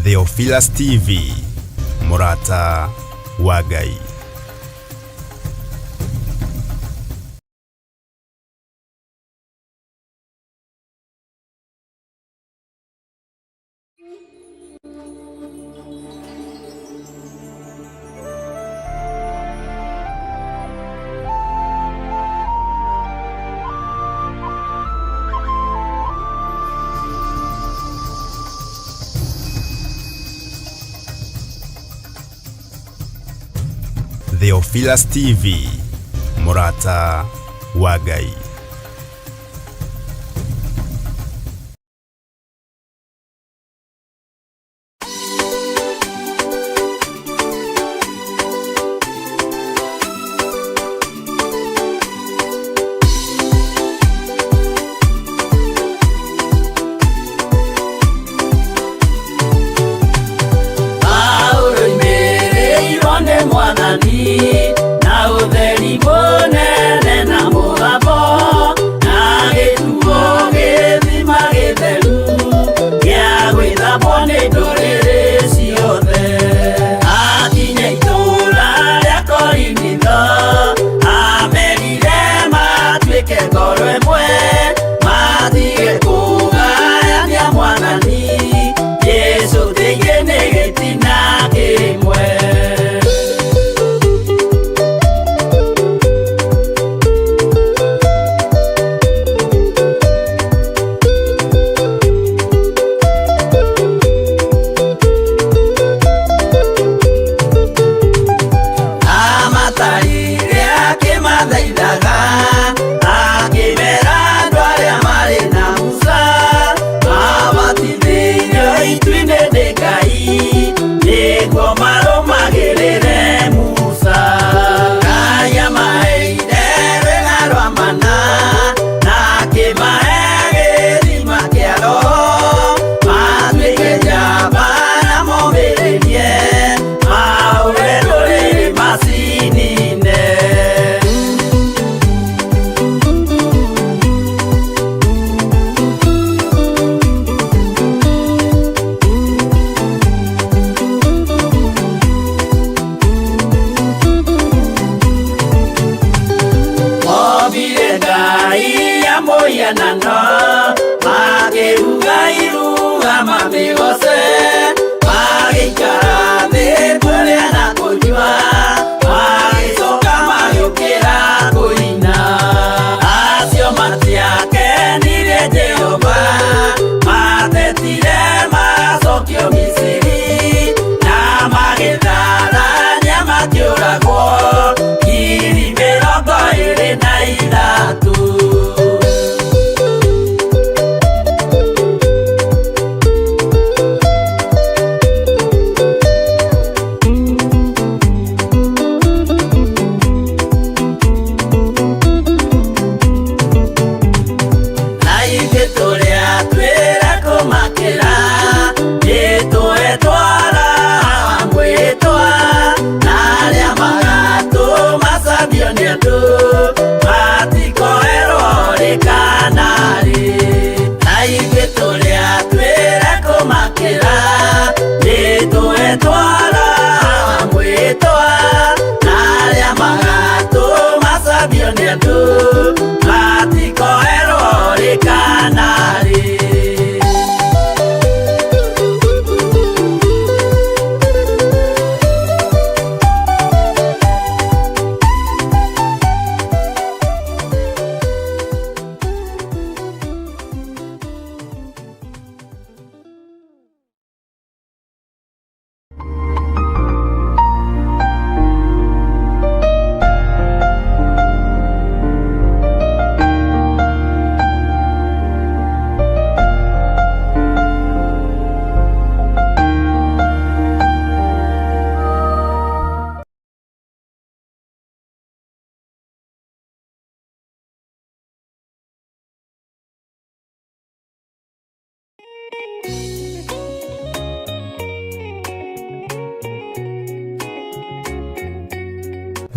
Theophilus TV, Murata wa Ngai. Theophilus TV, Murata wa Ngai. Na utheri munene na mugabo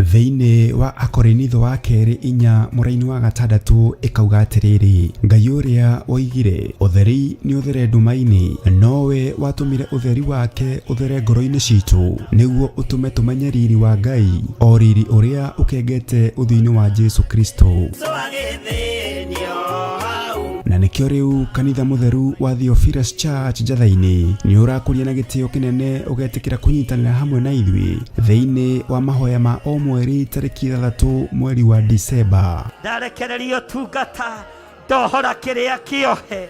Thĩinĩ wa Akorinitho wa kerĩ 4 mũraini wa 6 ĩkauga atĩrĩrĩ, Ngai ũrĩa woigire ũtheri nĩ ũthere nduma-inĩ, nowe watũmire ũtheri wake ũthere ngoro-inĩ citũ nĩguo ũtũme tũmenye riri wa Ngai, o riri ũrĩa ũkengete ũthiũ-inĩ wa Jesu Kristo. Na nĩkĩo rĩu kanitha mũtheru wa Theophilus Church Njatha-inĩ nĩ ũrakũria na gĩtĩo kĩnene ũgetĩkĩra kũnyitanĩra hamwe na ithuĩ thĩinĩ wa mahoya ma o mweri tarĩki 3 mweri wa Disemba. Ndarekererio tungata ndohora kĩrĩa kĩohe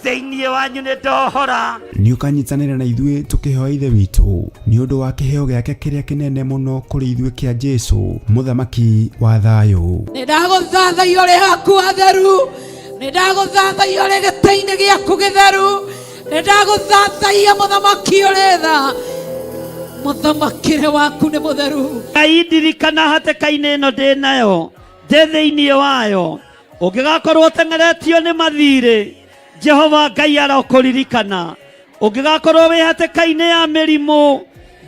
thĩinĩ wanyu nĩ ndohora. Nĩ ũkanyitanĩra na ithuĩ tũkĩhoya Ithe witũ nĩ ũndũ wa kĩheo gĩake kĩrĩa kĩnene mũno kũrĩ ithuĩ kĩa Jesu mũthamaki wa thayũ. Nĩ ndagũthathaiya ũrĩ haku atheru, nĩ ndagũthathaiya ũrĩ gĩtĩ-inĩ gĩaku gĩtheru, nĩ ndagũthathaiya mũthamaki ũrĩ tha, mũthamakĩre waku nĩ mũtheru. Ngai ndirikana hatĩka-inĩ ĩno ndĩ nayo ndĩ thĩinĩ wayo, ũngĩgakorwo ũteng'eretio nĩ mathirĩ, Jehova Ngai arokũririkana. Ũngĩgakorwo wĩ hatĩka-inĩ ya mĩrimũ,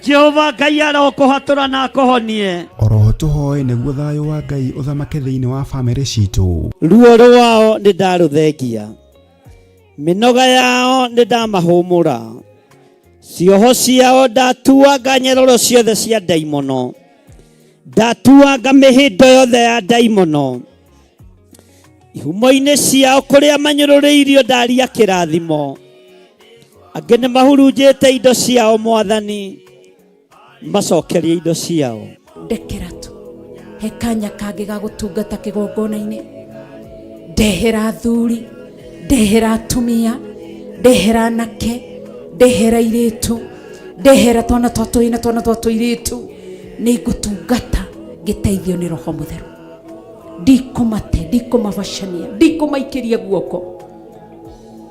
Jehova Ngai arokũhatũra na akũhonie. Oroho tũhoe nĩguo thayũ wa Ngai ũthamake thĩinĩ wa bamĩrĩ citũ. Ruo rwao nĩ ndarũthengia, mĩnoga yao nĩ ndamahũmũra, cioho ciao ndatuanga nyororo ciothe cia ndaimono, ndatuanga mĩhĩndo yothe ya ndaimono, ihumo-inĩ ciao kũrĩa manyũrũrĩirio ndaria kĩrathimo, angĩ nĩ mahurunjĩte indo ciao Mwathani, macokerie indo ciao. Ndekera tu he kanya kangĩ ga gũtungata kĩgongona-inĩ, ndehera athuri, ndehera atumia, ndehera anake, ndehera airĩtu, ndehera twana twa tũhĩĩ na twana twa tũirĩtu, nĩ ngũtungata ngĩteithio nĩ Roho Mũtheru. Ndikũmate, ndikũmabacania, ndikũmaikĩria guoko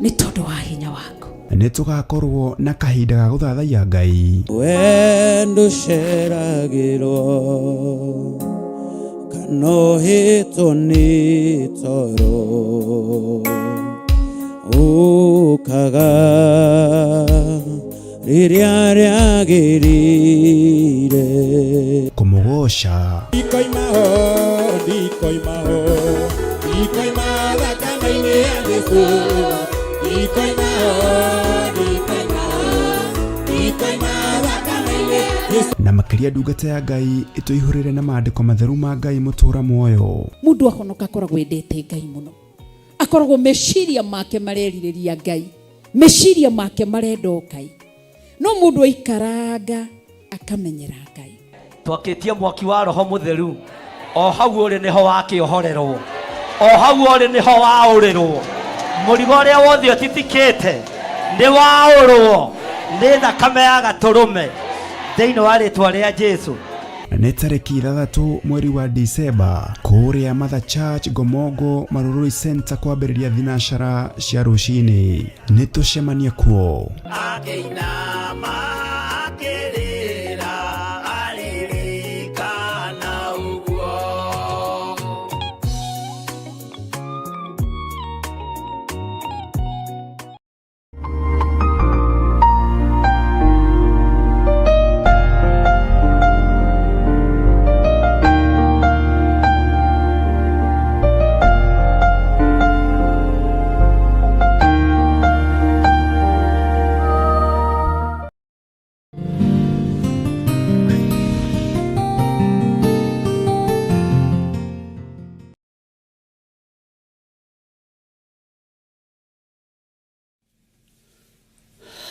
nĩ tondũ wa hinya waku. Nĩ tũgakorwo na kahinda ga gũthathaiya Ngai. Wendo ceragĩrwo kanohĩtwo nĩ toro, ũkaga rĩrĩa rĩagĩrĩire. Kũmũgoca thakame-inĩ ya Jesũ, na makĩria ndungata ya Ngai ĩtũihũrĩre na maandĩko matheru ma Ngai mũtũra muoyo. Mũndũ ahonoka akoragwo endete Ngai mũno, akoragwo meciria make marerirĩria Ngai, meciria make marenda Ngai, no mũndũ aikaranga akamenyera Ngai. Twakĩtie mwaki wa Roho Mũtheru, o hau ũrĩ nĩho wakĩohorerwo, o hau ũrĩ nĩho waũrĩrwo, mũrigo ũrĩa wothe ũtitikĩte nĩ waũrwo nĩ thakame ya Gatũrũme thĩinĩ wa rĩtwa rĩa Jesu. Nĩ tarĩki 3 mweri wa Disemba kũrĩa Mother Church Gomongo Marurui Center kwambĩrĩria thinacara cia rũcinĩ. Nĩ tũcemanie kuo.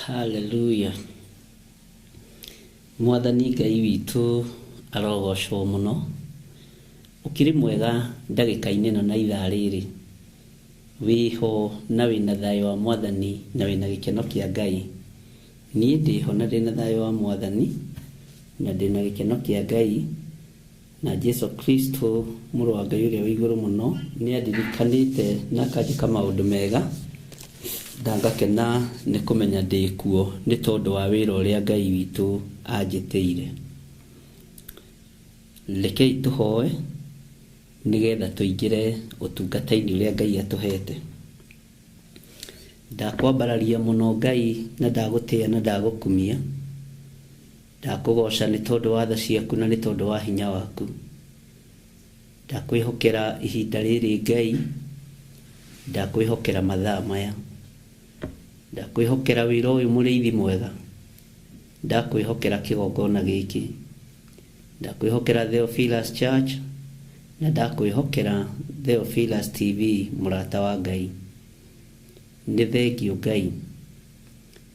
Hallelujah. Mwathani Ngai witũ arogocwo mũno. Ũkĩrĩ mwega ndagĩka-inĩ ĩno na ithaa rĩrĩ, wĩho na wĩna thayũ wa Mwathani na wĩna gĩkeno kĩa Ngai. Niĩ ndĩho na ndĩna thayũ wa Mwathani na ndĩna gĩkeno kĩa Ngai, na Jesu Kristo mũrũ wa Ngai ũrĩa wĩ igũrũ mũno nĩ andirikanĩte na akanjĩka maũndũ mega. Ndangakena nĩ kũmenya ndĩ kuo nĩ tondũ wa wĩra ũrĩa Ngai witũ anjĩtĩire. Rekei tũhoe nĩgetha tũingĩre ũtungata-inĩ ũrĩa Ngai atũhete. Ndakwambararia mũno Ngai na ndagũtĩĩa na ndagũkumia ndakũgoca nĩ tondũ wa tha ciaku na nĩ tondũ wa hinya waku. Ndakwĩhokera ihinda rĩrĩ Ngai, ndakwĩhokera mathaa maya, ndakwĩhokera wĩra ũyũ mũrĩithi mwega, ndakwĩhokera kĩgongona gĩkĩ, ndakwĩhokera Theophilus Church, na ndakwĩhokera Theophilus TV mũrata wa Ngai. Nĩ thengio Ngai,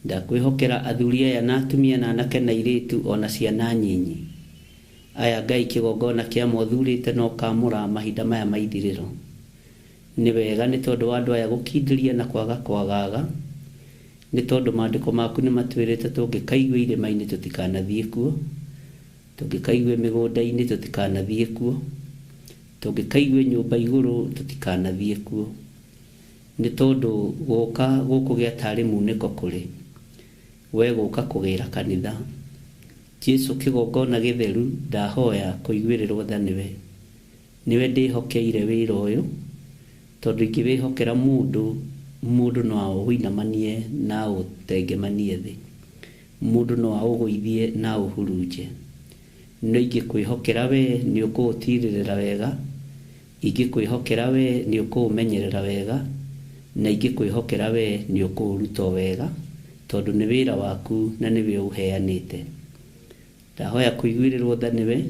ndakwĩhokera athuri aya na atumia na anake na airĩtu ona ciana nyinyi. Aya Ngai kĩgongona kĩa mothurĩte no kamũra mahinda maya maithirĩro. Nĩ wega nĩ tondũ wa andũ aya gũkindĩria na kwaga kwagaga, nĩ tondũ maandĩko maku nĩ matwĩrĩte tũngĩkaigua irĩma-inĩ tũtikanathiĩ kuo, tũngĩkaigua mĩgũnda-inĩ tũtikanathiĩ kuo, tũngĩkaigua nyũmba igũrũ tũtikanathiĩ kuo. Nĩ tondũ gũka gũkũgĩa tarĩ munĩko kũrĩ we gũka kũgĩra kanitha. Jesu kĩgongona gĩtheru, ndahoya kũiguĩrĩrwo tha nĩwe ndĩhokeire wĩra ũyũ, tondũ ingĩwĩhokera mũndũ no aũinamanie na ũtengemanie thĩ, mũndũ no aũgũithie na ũhurunje. No ingĩkwĩhokera we nĩ ũkũũtirĩrĩra wega, ingĩkwĩhokera we nĩ ũkũũmenyerera wega, na ingĩkwĩhokera we nĩ ũkũũruta wega, tondũ nĩ wĩra waku na nĩwe ũheanĩte. Ndahoya kũiguĩrĩrwo tha nĩwe,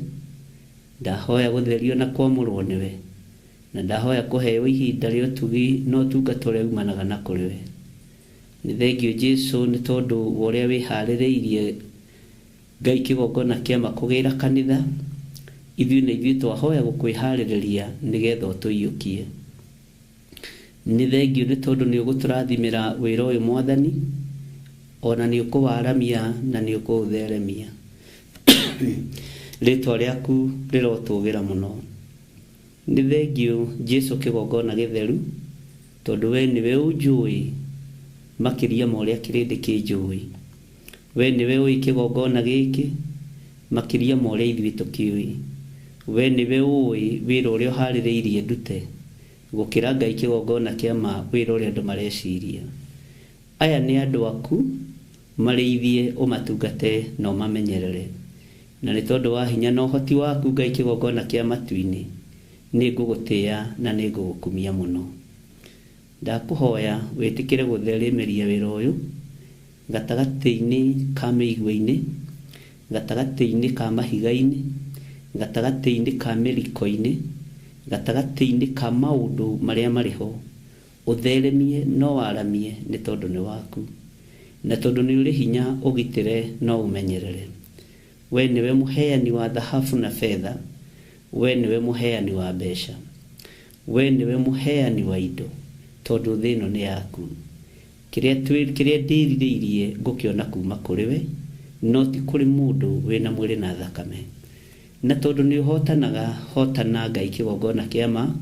ndahoya gũtherio na kwamũrwo nĩwe, na ndahoya kũheo ihinda rĩa ũtugi na ũtungata ũrĩa umanaga na kũrĩ we. Nĩ thengio Jesu nĩ tondũ wa ũrĩa wĩharĩrĩirie Ngai kĩgongona kĩama kũgĩra kanitha, ithuĩ na ithuĩ twahoya gũkwĩharĩrĩria nĩgetha ũtũiyũkie. Nĩ thengio nĩ tondũ nĩ ũgũtũrathimĩra wĩra ũyũ Mwathani, ona nĩ ũkũwaramia na nĩ ũkũũtheremia. Rĩtwa rĩaku rĩrotũgĩra mũno. Nĩ thengio Jesu kĩgongona gĩtheru, tondũ we nĩwe ũnjũĩ makĩria ma ũrĩa kĩrĩndĩ kĩnjũĩ. We nĩwe ũĩ kĩgongona gĩkĩ makĩria ma ũrĩa ithuĩ tũkĩũĩ. We nĩwe ũĩ wĩra ũrĩa ũharĩrĩirie ndute gũkĩra Ngai kĩgongona kĩama wĩra ũrĩa andũ mareciria. Aya nĩ andũ aku, marĩithie ũmatungate na ũmamenyerere. Na nĩ tondũ wa hinya na ũhoti waku Ngai kĩgongona kĩa matu-inĩ, nĩ ngũgũtĩĩa na nĩ ngũgũkumia mũno. Ndakũhoya wĩtĩkĩre gũtheremeria wĩra ũyũ gatagatĩ-inĩ ka mĩigua-inĩ, gatagatĩ-inĩ ka mahiga-inĩ, gatagatĩ-inĩ ka mĩriko-inĩ, gatagatĩ-inĩ ka maũndũ marĩa marĩ ho. Ũtheremie no waramie nĩ tondũ nĩ waku, na tondũ nĩ ũrĩ hinya ũgitĩre no ũmenyerere. We nĩwe mũheani wa thahabu na fedha, we nĩwe mũheani wa mbeca, we nĩwe mũheani wa indo, tondũ thĩ ĩno nĩ yaku. Kĩrĩa ndĩrirĩirie ngũkĩona kuma kũrĩ we, no ti kũrĩ mũndũ wĩna mwĩrĩ na thakame. Na tondũ nĩ ũhotanaga, hotana Ngai kĩgongona kĩama,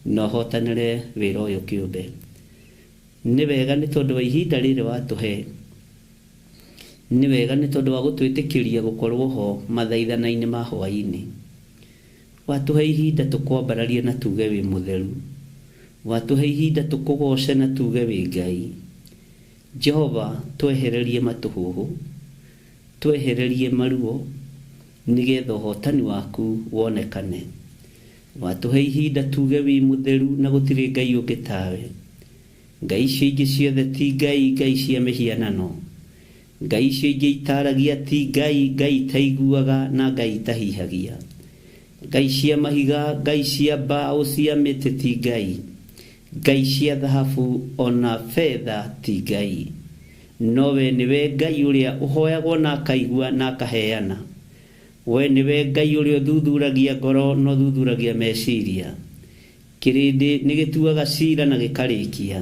na ũhotanĩre wĩra ũyũ kĩũmbe. Nĩ wega nĩ tondũ wa ihinda rĩrĩ watũhe, nĩ wega nĩ tondũ wa gũtwĩtĩkĩria gũkorwo ho mathaithana-inĩ ma hwaĩ-inĩ. Watũhe ihinda tũkwambararie na tuge wĩ mũtheru, watũhe ihinda tũkũgoce na tuge wĩ Ngai. Jehova, twehererie matũhũhũ, twehererie maruo, nĩgetha ũhotani waku wonekane. Watũhe ihinda tuge wĩ mũtheru na gũtirĩ Ngai ũngĩ tawe. Ngai icio ingĩ ciothe ti Ngai, Ngai cia mĩhianano. Ngai icio ingĩ itaragia ti Ngai, Ngai itaiguaga na Ngai itahihagia. Ngai cia mahiga, Ngai cia mbaũ cia mĩtĩ ti Ngai. Ngai cia thahabu ona fedha ti Ngai. No we nĩwe Ngai ũrĩa ũhoyagwo na akaigua na akaheana. We nĩwe Ngai ũrĩa ũthuthuragia ngoro no thuthuragia meciria. Kĩrĩndĩ nĩ gĩtuaga cira na gĩkarĩkia,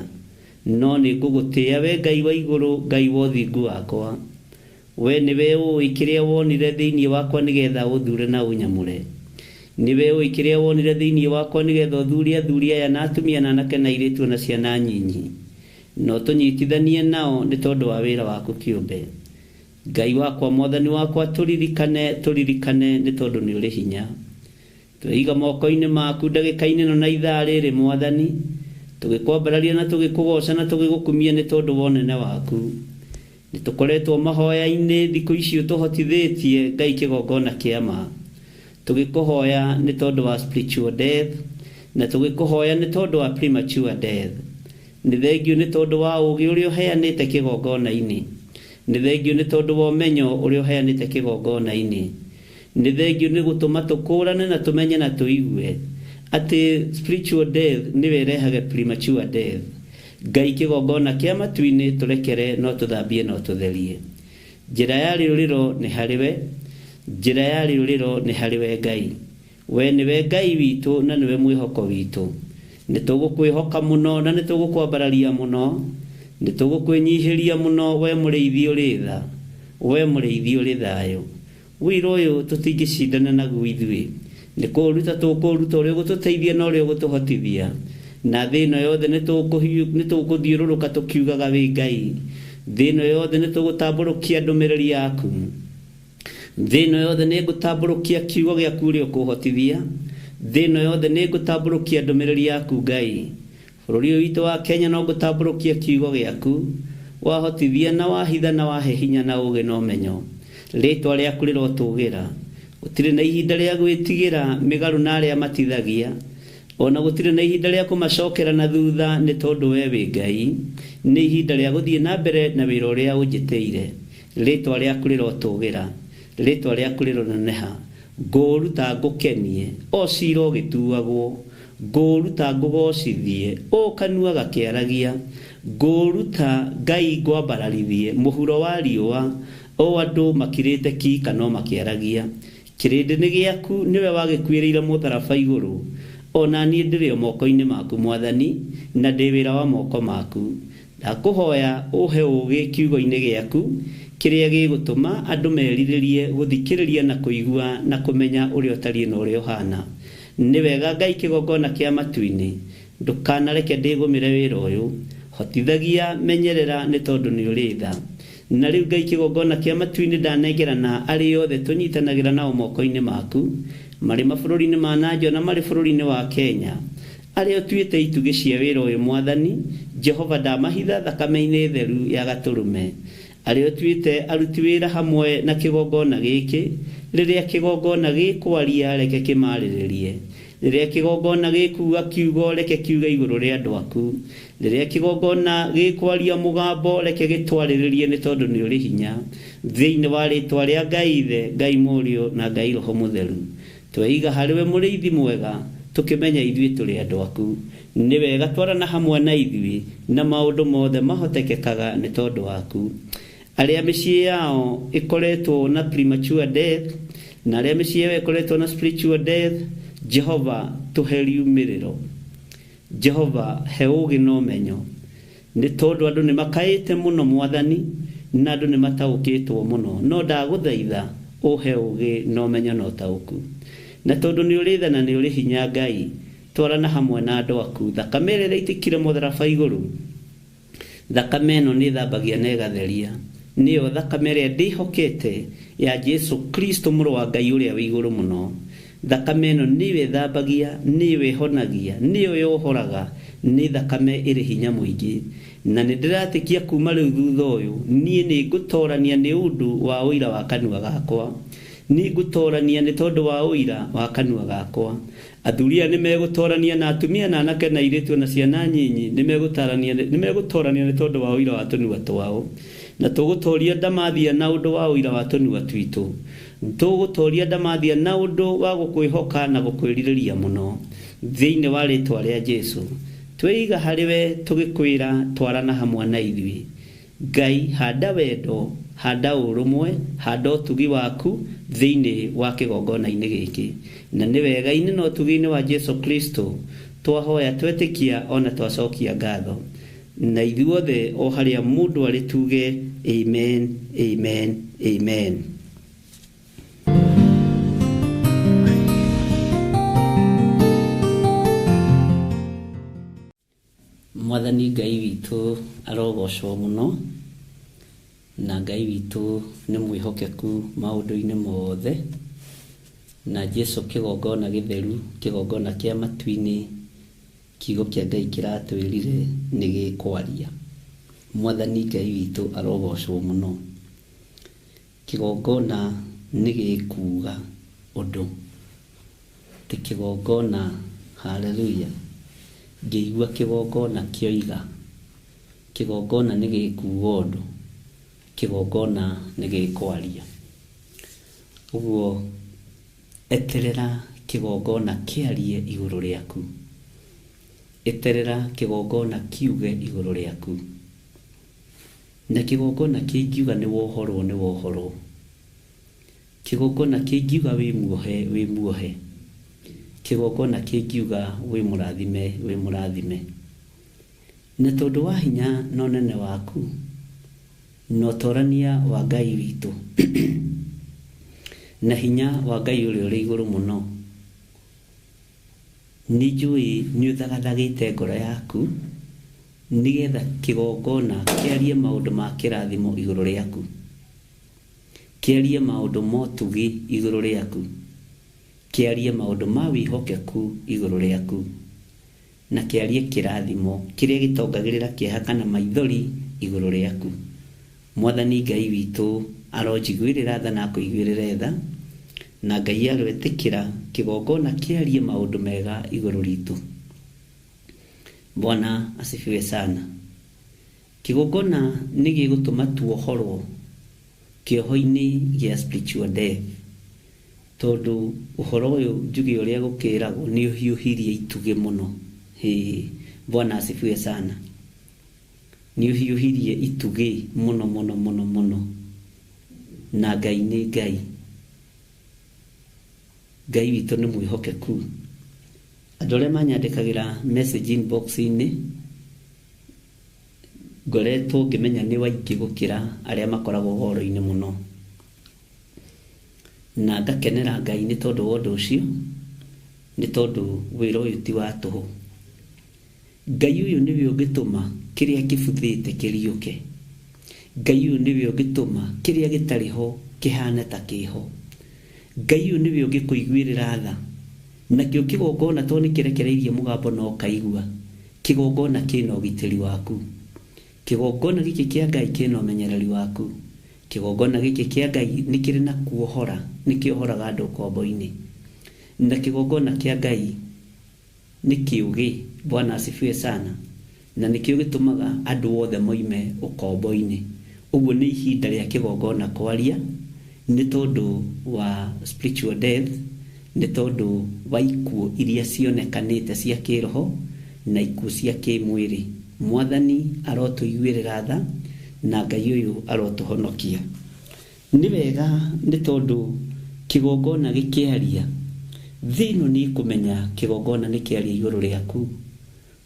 no nĩ ngũgũtĩĩa we Ngai wa igũrũ, Ngai wa ũthingu wakwa. We nĩwe ũĩ kĩrĩa wonire thĩinĩ wakwa nĩgetha ũthure na ũnyamũre. Nĩwe ũĩ kĩrĩa wonire thĩinĩ wakwa nĩgetha ũthure athuri aya na atumia na anake na airĩtu na ciana nyinyi, no tũnyitithanie nao nĩ tondũ wa wĩra waku kĩũmbe. Ngai wakwa, Mwathani wakwa, tũririkane nĩ tondũ nĩ ũrĩ hinya. Twĩiga moko-inĩ maku ndagĩka-inĩ ĩno na ithaa rĩrĩ Mwathani, tũgĩkwambararia na tũgĩkũgoca na tũgĩgũkumia nĩ tondũ wa ũnene waku. nitukoretwo mahoya-ini thiku icio tuhotithĩtie Ngai kĩgongona kĩa ma. Tũgĩkũhoya nĩ tondũ wa spiritual death na tũgĩkũhoya nĩ tondũ wa premature death. Nĩ thengiũ nĩ tondũ wa ũũgĩ ũrĩa ũheanĩte kĩgongona-inĩ. Nĩ thengiũ nĩ tondũ wa ũmenyo ũrĩa ũheanĩte kĩgongona-inĩ. Nĩ thengiũ nĩ gũtũma tũkũũrane na tũmenye na tũigue atĩ spiritual death nĩwe ĩrehaga premature death. Ngai kĩgongona kĩa matu-inĩ tũrekere no tũthambie no tũtherie. Njĩra ya rĩũrĩro nĩ harĩwe, njĩra ya rĩũrĩro nĩ harĩwe Ngai. We nĩwe Ngai witũ na nĩwe mwĩhoko witũ. Nĩ tũgũkwĩhoka mũno na nĩ tũgũkwambararia mũno. Nĩ tũgũkwĩnyihĩria mũno we mũrĩithi ũrĩ tha, we mũrĩithi ũrĩ thayũ. Wĩra ũyũ tũtingĩcindana naguo ithuĩ. Nĩ kũũruta tũkũũruta ũrĩa ũgũtũteithia na ũrĩa ũgũtũhotithia. Na thĩ ĩno yothe nĩ tũgũthiũrũrũka tũkiugaga wĩ Ngai. Thĩ ĩno yothe nĩ tũgũtambũrũkia ndũmĩrĩri yaku. Thĩ ĩno yothe nĩ ngũtambũrũkia kiugo gĩaku ũrĩa ũkũhotithia. Thĩ ĩno yothe nĩ ngũtambũrũkia ndũmĩrĩri yaku Ngai. Bũrũri ũyũ witũ wa Kenya no ngũtambũrũkia kiugo gĩaku. Wahotithia na wahitha na wahe hinya na ũũgĩ na ũmenyo. Rĩĩtwa rĩaku rĩrotũũgĩra. Gũtirĩ na ihinda rĩa gwĩtigĩra mĩgarũ na arĩa matithagia. Ona gũtirĩ na ihinda rĩa kũmacokera na thutha nĩ tondũ we wĩ Ngai. Nĩ ihinda rĩa gũthiĩ na mbere na wĩra ũrĩa ũnjĩtĩire. Rĩĩtwa rĩaku rĩrotũũgĩra. Rĩĩtwa rĩaku rĩroneneha. Ngũruta ngũkenie o ciira ũgĩtuagwo. Ngũruta ngũgocithie o kanua gakĩaragia. Ngũruta Ngai ngwambararithie mũhuro wa riũa o andũ makirĩte ki kana makĩaragia. Kĩrĩndĩ nĩ gĩaku nĩwe wagĩkuĩrĩire mũtharaba igũrũ. Ona niĩ ndĩrĩ o moko-inĩ maku Mwathani na ndĩ wĩra wa moko maku. Ndakũhoya ũhe ũũgĩ kiugo-inĩ gĩaku kĩrĩa gĩgũtũma andũ merirĩrie gũthikĩrĩria na kũigua na kũmenya ũrĩa ũtariĩ na ũrĩa ũhana. Nĩ wega Ngai kĩgongona kĩa matu-inĩ. Ndũkanareke ndĩgũmĩre wĩra ũyũ. Hotithagia, menyerera nĩ tondũ nĩ ũrĩ tha. Na rĩu Ngai kĩgongona kĩa matu-inĩ ndanengerana arĩ othe tũnyitanagĩra nao moko-inĩ maku. Marĩ mabũrũri-inĩ ma nanja na marĩ bũrũri-inĩ wa Kenya. Arĩa ũtuĩte itugĩ cia wĩra ũyũ Mwathani, Jehova ndamahitha thakame-inĩ theru ya Gatũrũme. Arĩa ũtuĩte aruti wĩra hamwe na kĩgongona gĩkĩ, rĩrĩa kĩgongona gĩkwaria reke kĩmarĩrĩrie. Rĩrĩa kĩgongona gĩkuga kiugo reke kiuga igũrũ rĩa andũ aku. Rĩrĩa kĩgongona gĩkwaria mũgambo reke gĩtwarĩrĩrie nĩ tondũ nĩ ũrĩ hinya. Thĩinĩ wa rĩĩtwa rĩa Ngai Ithe, Ngai Mũriũ na Ngai Roho Mũtheru. Tweiga harĩwe mũrĩithi mwega, tũkĩmenya ithuĩ tũrĩ andũ aku. Nĩ wega twarana hamwe na ithuĩ na maũndũ mothe mahotekekaga nĩ tondũ waku. Arĩa mĩciĩ yao ĩkoretwo na premature death na arĩa mĩciĩ yao ĩkoretwo na spiritual death, Jehova tũhe riumĩrĩro. Jehova he ũũgĩ na ũmenyo. Nĩ tondũ andũ nĩ makaĩte mũno Mwathani na andũ nĩ mataũkĩtwo mũno. No ndagũthaitha ũhe ũũgĩ na ũmenyo na ũtaũku. Na tondũ nĩ ũrĩ tha na nĩ ũrĩ hinya Ngai, twarana hamwe na andũ aku. Thakame ĩrĩa ĩitĩkire mũtharaba igũrũ, thakame ĩno nĩ thambagia na ĩgatheria. Nĩyo thakame ĩrĩa ndĩhokete ya Jesu Kristo mũrũ wa Ngai ũrĩa wĩ igũrũ mũno. Thakame ĩno nĩyo ĩthambagia, nĩyo ĩhonagia, nĩyo yohoraga, nĩ thakame ĩrĩ hinya mũingĩ. Na nĩ ndĩratĩkia kuma rĩu thutha ũyũ, niĩ nĩ ngũtorania nĩ ũndũ wa ũira wa kanua gakwa. Nĩ ngũtorania nĩ tondũ wa ũira wa kanua gakwa. Athuri aya nĩ megũtorania na atumia na anake na airĩtu na ciana nyinyi nĩ megũtorania nĩ tondũ wa ũira wa tũnua twao. Na tũgũtoria ndamathia na ũndũ wa ũira wa tũnua twitũ. Tũgũtoria ndamathia na ũndũ wa gũkwĩhoka na gũkwĩrirĩria mũno. Thĩinĩ wa rĩĩtwa rĩa Jesu tweiga harĩwe tũgĩkwĩra twarana hamwe na ithuĩ. Ngai handa wendo, handa ũrũmwe, handa ũtugi waku thĩinĩ wa kĩgongona-inĩ gĩkĩ. Na nĩ wega-inĩ na ũtugi-inĩ wa Jesu Kristo twahoya twetĩkia ona twacokia ngatho. Na ithuothe o harĩa mũndũ arĩ tuge amen, amen, amen. Mwathani Ngai witũ arogocwo mũno, na Ngai witũ nĩ mwĩhokeku maũndũ-inĩ mothe. Na Jesu kĩgongona gĩtheru, kĩgongona kĩa matu-inĩ, kiugo kĩa Ngai kĩratwĩrire nĩ gĩkwaria. Mwathani Ngai witũ arogocwo mũno. Kĩgongona nĩ gĩkuuga ũndũ, ti kĩgongona. Haleluya. Ngĩigua kĩgongona kĩoiga, kĩgongona nĩ gĩkuuga ũndũ, kĩgongona nĩ gĩkwaria. Ũguo eterera kĩgongona kĩarie igũrũ rĩaku, eterera kĩgongona kiuge igũrũ rĩaku. Na kĩgongona kĩngiuga nĩ wohorwo, nĩ wohorwo. Kĩgongona kĩngiuga wĩ muohe, wĩ muohe. Kĩgongona kĩngiuga wĩ mũrathime, wĩ mũrathime. Na tondũ wa hinya na ũnene waku na ũtorania wa Ngai witũ na hinya wa Ngai ũrĩa ũrĩ igũrũ mũno, nĩ njũĩ nĩ ũthagathagĩte ngoro yaku nĩgetha kĩgongona kĩarie maũndũ ma kĩrathimo igũrũ rĩaku, kĩarie maũndũ ma ũtugi igũrũ rĩaku, kĩarie maũndũ ma wĩhokeku igũrũ rĩaku, na kĩarie kĩrathimo kĩrĩa gĩtongagĩrĩra kĩeha kana maithori igũrũ rĩaku. Mwathani Ngai witũ aronjiguĩrĩra tha na akũiguĩrĩre tha, na Ngai arwetĩkĩra kĩgongona kĩarie maũndũ mega igũrũ ritũ. Bwana asifiwe sana. Kĩgongona nĩ gĩgũtũma tuohorwo kĩoho-inĩ gĩa spiritual death, tondũ ũhoro ũyũ njuge ũrĩa gũkĩragwo nĩ ũhiũhirie itugĩ mũno. Bwana asifiwe sana. Nĩ ũhiũhirie itugĩ mũno mũno mũno mũno. Na Ngai nĩ Ngai. Ngai witũ nĩ mwĩhokeku. Andũ arĩa manyandĩkagĩra message inbox-inĩ ngoretwo ngĩmenya nĩ waingĩ gũkĩra arĩa makoragwo ũhoro-inĩ mũno, na ngakenera Ngai nĩ tondũ wa ũndũ ũcio, nĩ tondũ wĩra ũyũ ti wa tũhũ. Ngai ũyũ nĩwe ũngĩtũma kĩrĩa kĩbuthĩte kĩriũke. Ngai ũyũ nĩwe ũngĩtũma kĩrĩa gĩtarĩ ho kĩhane ta kĩho. Ngai ũyũ nĩwe ũngĩkũiguĩrĩra tha, nakĩo kĩgongona tondũ nĩ kĩrekereirie mũgambo na ũkaigua. Kĩgongona kĩna ũgitĩri waku. Kĩgongona gĩkĩ kĩa Ngai kĩna ũmenyereri waku. Kĩgongona gĩkĩ kĩa Ngai nĩ kĩrĩ na kuohora, nĩ kĩohoraga andũ ũkombo-inĩ. Na kĩgongona kĩa Ngai nĩ kĩũgĩ. Bwana asifiwe sana. Na nĩkĩo gĩtũmaga andũ othe moime ũkombo-inĩ. Ũguo nĩ ihinda rĩa kĩgongona kwaria, nĩ tondũ wa spiritual death, nĩ tondũ wa ikuũ iria cionekanĩte cia kĩroho na ikuũ cia kĩmwĩrĩ. Mwathani arotũiguĩrĩra tha na Ngai ũyũ arotũhonokia. Nĩ wega nĩ tondũ kĩgongona gĩkĩaria, thĩ ĩno nĩ kũmenya kĩgongona nĩ kĩaria igũrũ rĩaku.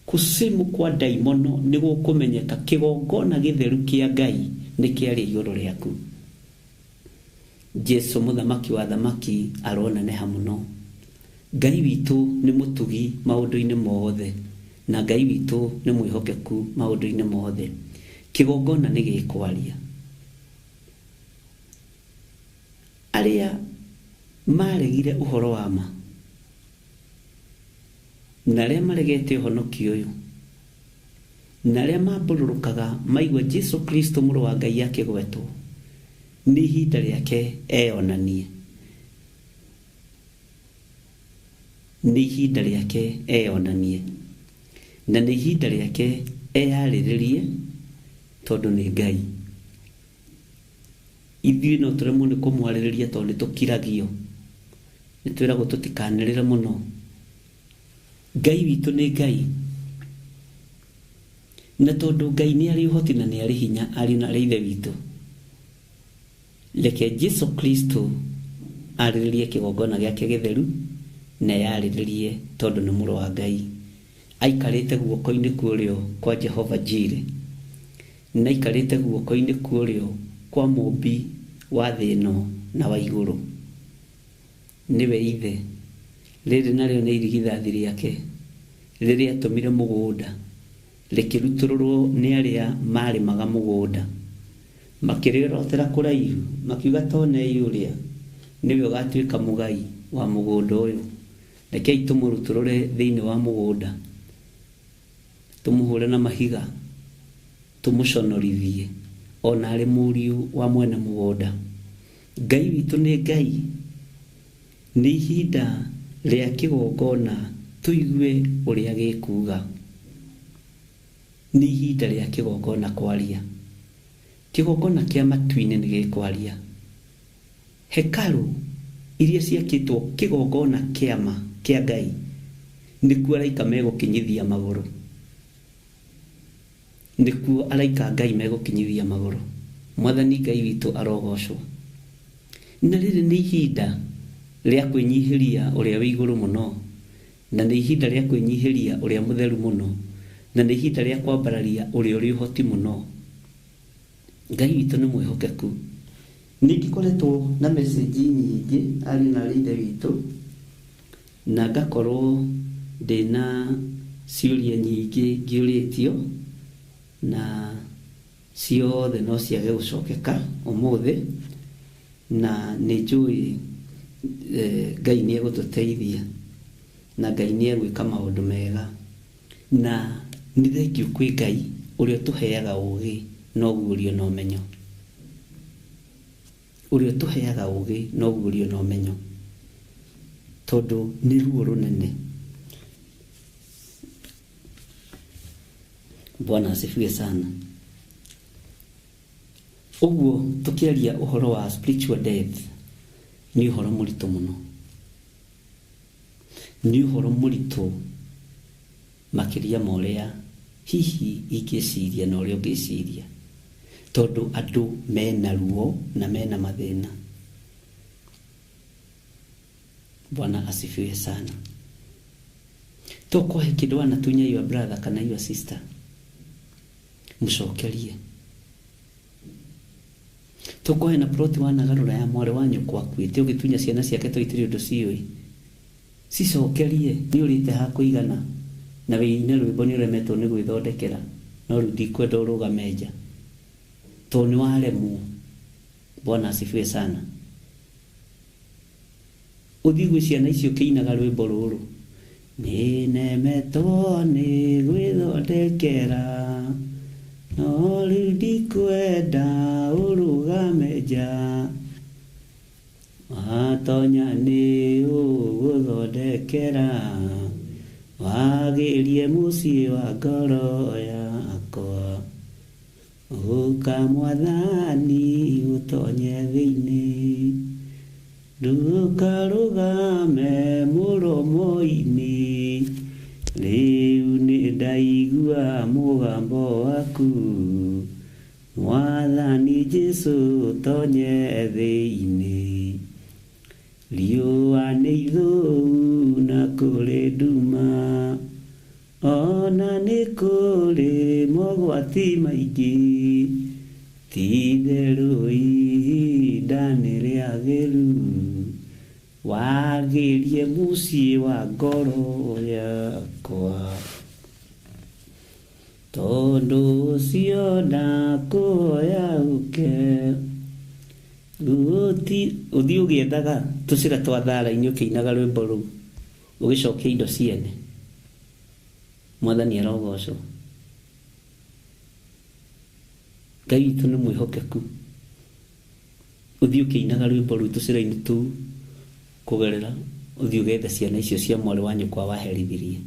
Kusimu kwa daimono nĩ gũkũmenyeka kĩgongona gĩtheru kĩa Ngai nĩ kĩaria igũrũ rĩaku. Jesu mũthamaki wa thamaki aroneneha mũno. Ngai witũ nĩ mũtugi maũndũ-inĩ mothe, na Ngai witũ nĩ mwĩhokeku maũndũ-inĩ mothe. Kĩgongona nĩ gĩkwaria. Arĩa maregire ũhoro wa ma na arĩa maregete ũhonokio ũyũ na arĩa mambũrũrũkaga maigua Jesu Kristo mũrũ wa Ngai akĩgwetwo, nĩ ihinda rĩake eyonanie. Nĩ ihinda rĩake eyonanie, na nĩ ihinda rĩake eyarĩrĩrie, tondũ nĩ Ngai. Ithuĩ no tũremwo nĩ kũmwarĩrĩria tondũ nĩ tũkiragio, nĩ twĩragwo tũtikanĩrĩre mũno. Ngai witũ nĩ Ngai, na tondũ Ngai nĩ arĩ ũhoti na nĩ arĩ hinya, arĩ na Ithe witũ, reke Jesu Kristo arĩrĩrie kĩgongona gĩake gĩtheru na yarĩrĩrie, tondũ nĩ mũrũ wa Ngai. Aikarĩte guoko-inĩ kũrĩo kwa Jehova Jireh, na aikarĩte guoko-inĩ kũrĩo kwa mũmbi wa thĩ ĩno na wa igũrũ. Nĩwe Ithe. Rĩrĩ narĩo nĩ irigithathi rĩake rĩrĩa atũmire mũgũnda rĩkĩrutũrũrwo nĩ arĩa marĩmaga mũgũnda, makĩrĩrotera kũraihu, makiuga tonei ũrĩa nĩwe ũgatuĩka mũgai wa mũgũnda ũyũ. Rekei tũmũrutũrũre thĩinĩ wa mũgũnda, tũmũhũre na mahiga, tumuconorithie ona ari muriu wa mwene mugonda. Ngai witũ nĩ Ngai. Nĩ ihinda rĩa kĩgongona tuigue ũrĩa gĩkuga. Nĩ ihinda rĩa kĩgongona kwaria. Kĩgongona kĩa matu-inĩ nĩ gĩkwaria. Hekalu iria ciakĩtwo kĩgongona kĩama kĩa Ngai nĩkuo araika megũkinyithia magũrũ. Nĩkuo araika Ngai megũkinyithia magũrũ. Mwathani Ngai witũ arogocwo. Na rĩrĩ nĩ ihinda rĩa kwĩnyihĩria ũrĩa wĩ igũrũ mũno, na nĩ ihinda rĩa kwĩnyihĩria ũrĩa mũtheru mũno, na nĩ ihinda rĩa kwambararia ũrĩa ũrĩ ũhoti mũno. Ngai witũ nĩ mwĩhokeku. Ningĩ koretwo na message nyingĩ ari na rĩithe witũ, na ngakorwo ndĩna ciũria nyingĩ ngĩũrĩtio, na ciothe no ciage gũcokeka ũmũthĩ, na nĩ njũĩ Ngai nĩ egũtũteithia, na Ngai nĩ egwĩka maũndũ mega, na nĩ thengiũ kwĩ Ngai ũrĩa ũtũheaga ũũgĩ na ũguũrio na ũmenyo. Ũrĩa ũtũheaga ũũgĩ na ũguũrio na ũmenyo, tondũ nĩ ruo rũnene. Bwana asifiwe sana. Ũguo tũkĩaria ũhoro wa spiritual death, nĩ ũhoro mũritũ mũno. Nĩ ũhoro mũritũ makĩria ma ũrĩa hihi ingĩciria na ũrĩa ũngĩciria, tondũ andũ mena ruo na mena mathĩna. Bwana asifiwe sana. Tokohe kĩndũ wanatunya your brother kana your sister, mũcokerie. Tokohe na ploti wanagarũra ya mwarĩ wa nyũkwa akuĩte, ũgĩtunya ciana ciake twaitĩrĩ ũndũ ciũĩ, cicokerie. Nĩ ũrĩte ha kũigana na wĩine rwĩmbo nĩ ũremetwo nĩ gwĩthondekera, no rĩu ndikwenda ũrũgame nja tondũ nĩ waremwo. Bwana asifiwe sana. Ũthiĩ gwĩ ciana icio kĩinaga rwĩmbo rũrũ, nĩ nemetwo nĩ gwĩthondekera, no rĩu ndikwenda ũrũgame nja, watonya nĩ ũgũthondekera, wagĩrie mũciĩ wa ngoro yakwa, ũka Mwathani ũtonye thĩinĩ, ndũkarũgame mũromo-inĩ, rĩu nĩ ndaigua mũgambo waku, Mwathani Jesũ ũtonye thĩinĩ, riũa nĩ ithũu na kũrĩ nduma, ona nĩ kũrĩ mogwati maingĩ, ti-itherũ ihinda nĩ rĩagĩrĩru, wagĩrie mũciĩ wa ngoro yakwa, tondũ ũcio ndakũhoya ũke. Ũthiĩ ũgĩethaga tũcĩra twa thara-inĩ ũkĩinaga rwĩmbo rũu, ũgĩcokia indo ciene. Mwathani arogocwo. Ngai witũ nĩ mwĩhokeku. Ũthiĩ ũkĩinaga rwĩmbo rũu tũcĩra-inĩ tũu kũgerera, ũthiĩ ũgethe ciana icio cia mwarĩ wa nyũkwa waherithirie,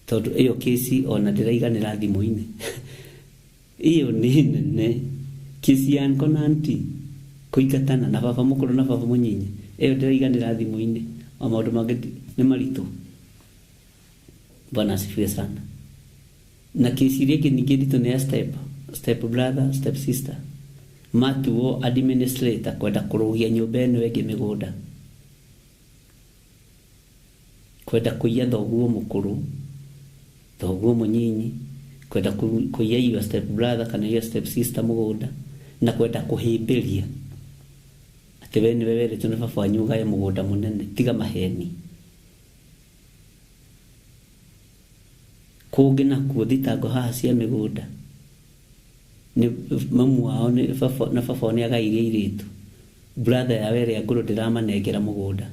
tondũ ĩyo kĩci ona ndĩraiganĩra thimũ-inĩ. Iyo nĩ nene. Kĩci ya uncle na auntie kũingatana na baba mũkũrũ na baba mũnyinyi, ĩyo ndĩraiganĩra thimũ-inĩ, o maũndũ mangĩ nĩ maritũ. Bwana asifiwe sana. Na kĩci rĩngĩ ningĩ nditũ nĩ ya step brother, step sister, matuo administrator kwenda kũrũgia nyũmba ĩno ĩngĩ mĩgũnda, kwenda kũiya thoguo mũkũrũ, thoguo mũnyinyi, kwenda kũiya your step brother kana your step sister mũgũnda, na kwenda kũhĩmbĩria atĩ we nĩwe werĩtwo nĩ baba wanyu ũgae mũgũnda mũnene. Tiga maheni. Kũngĩ nakuo thitango haha cia mĩgũnda, nĩ mamu wao na baba wao nĩ agairie airĩtu, brother ya werĩa ngũrũ ndĩramanengera mũgũnda,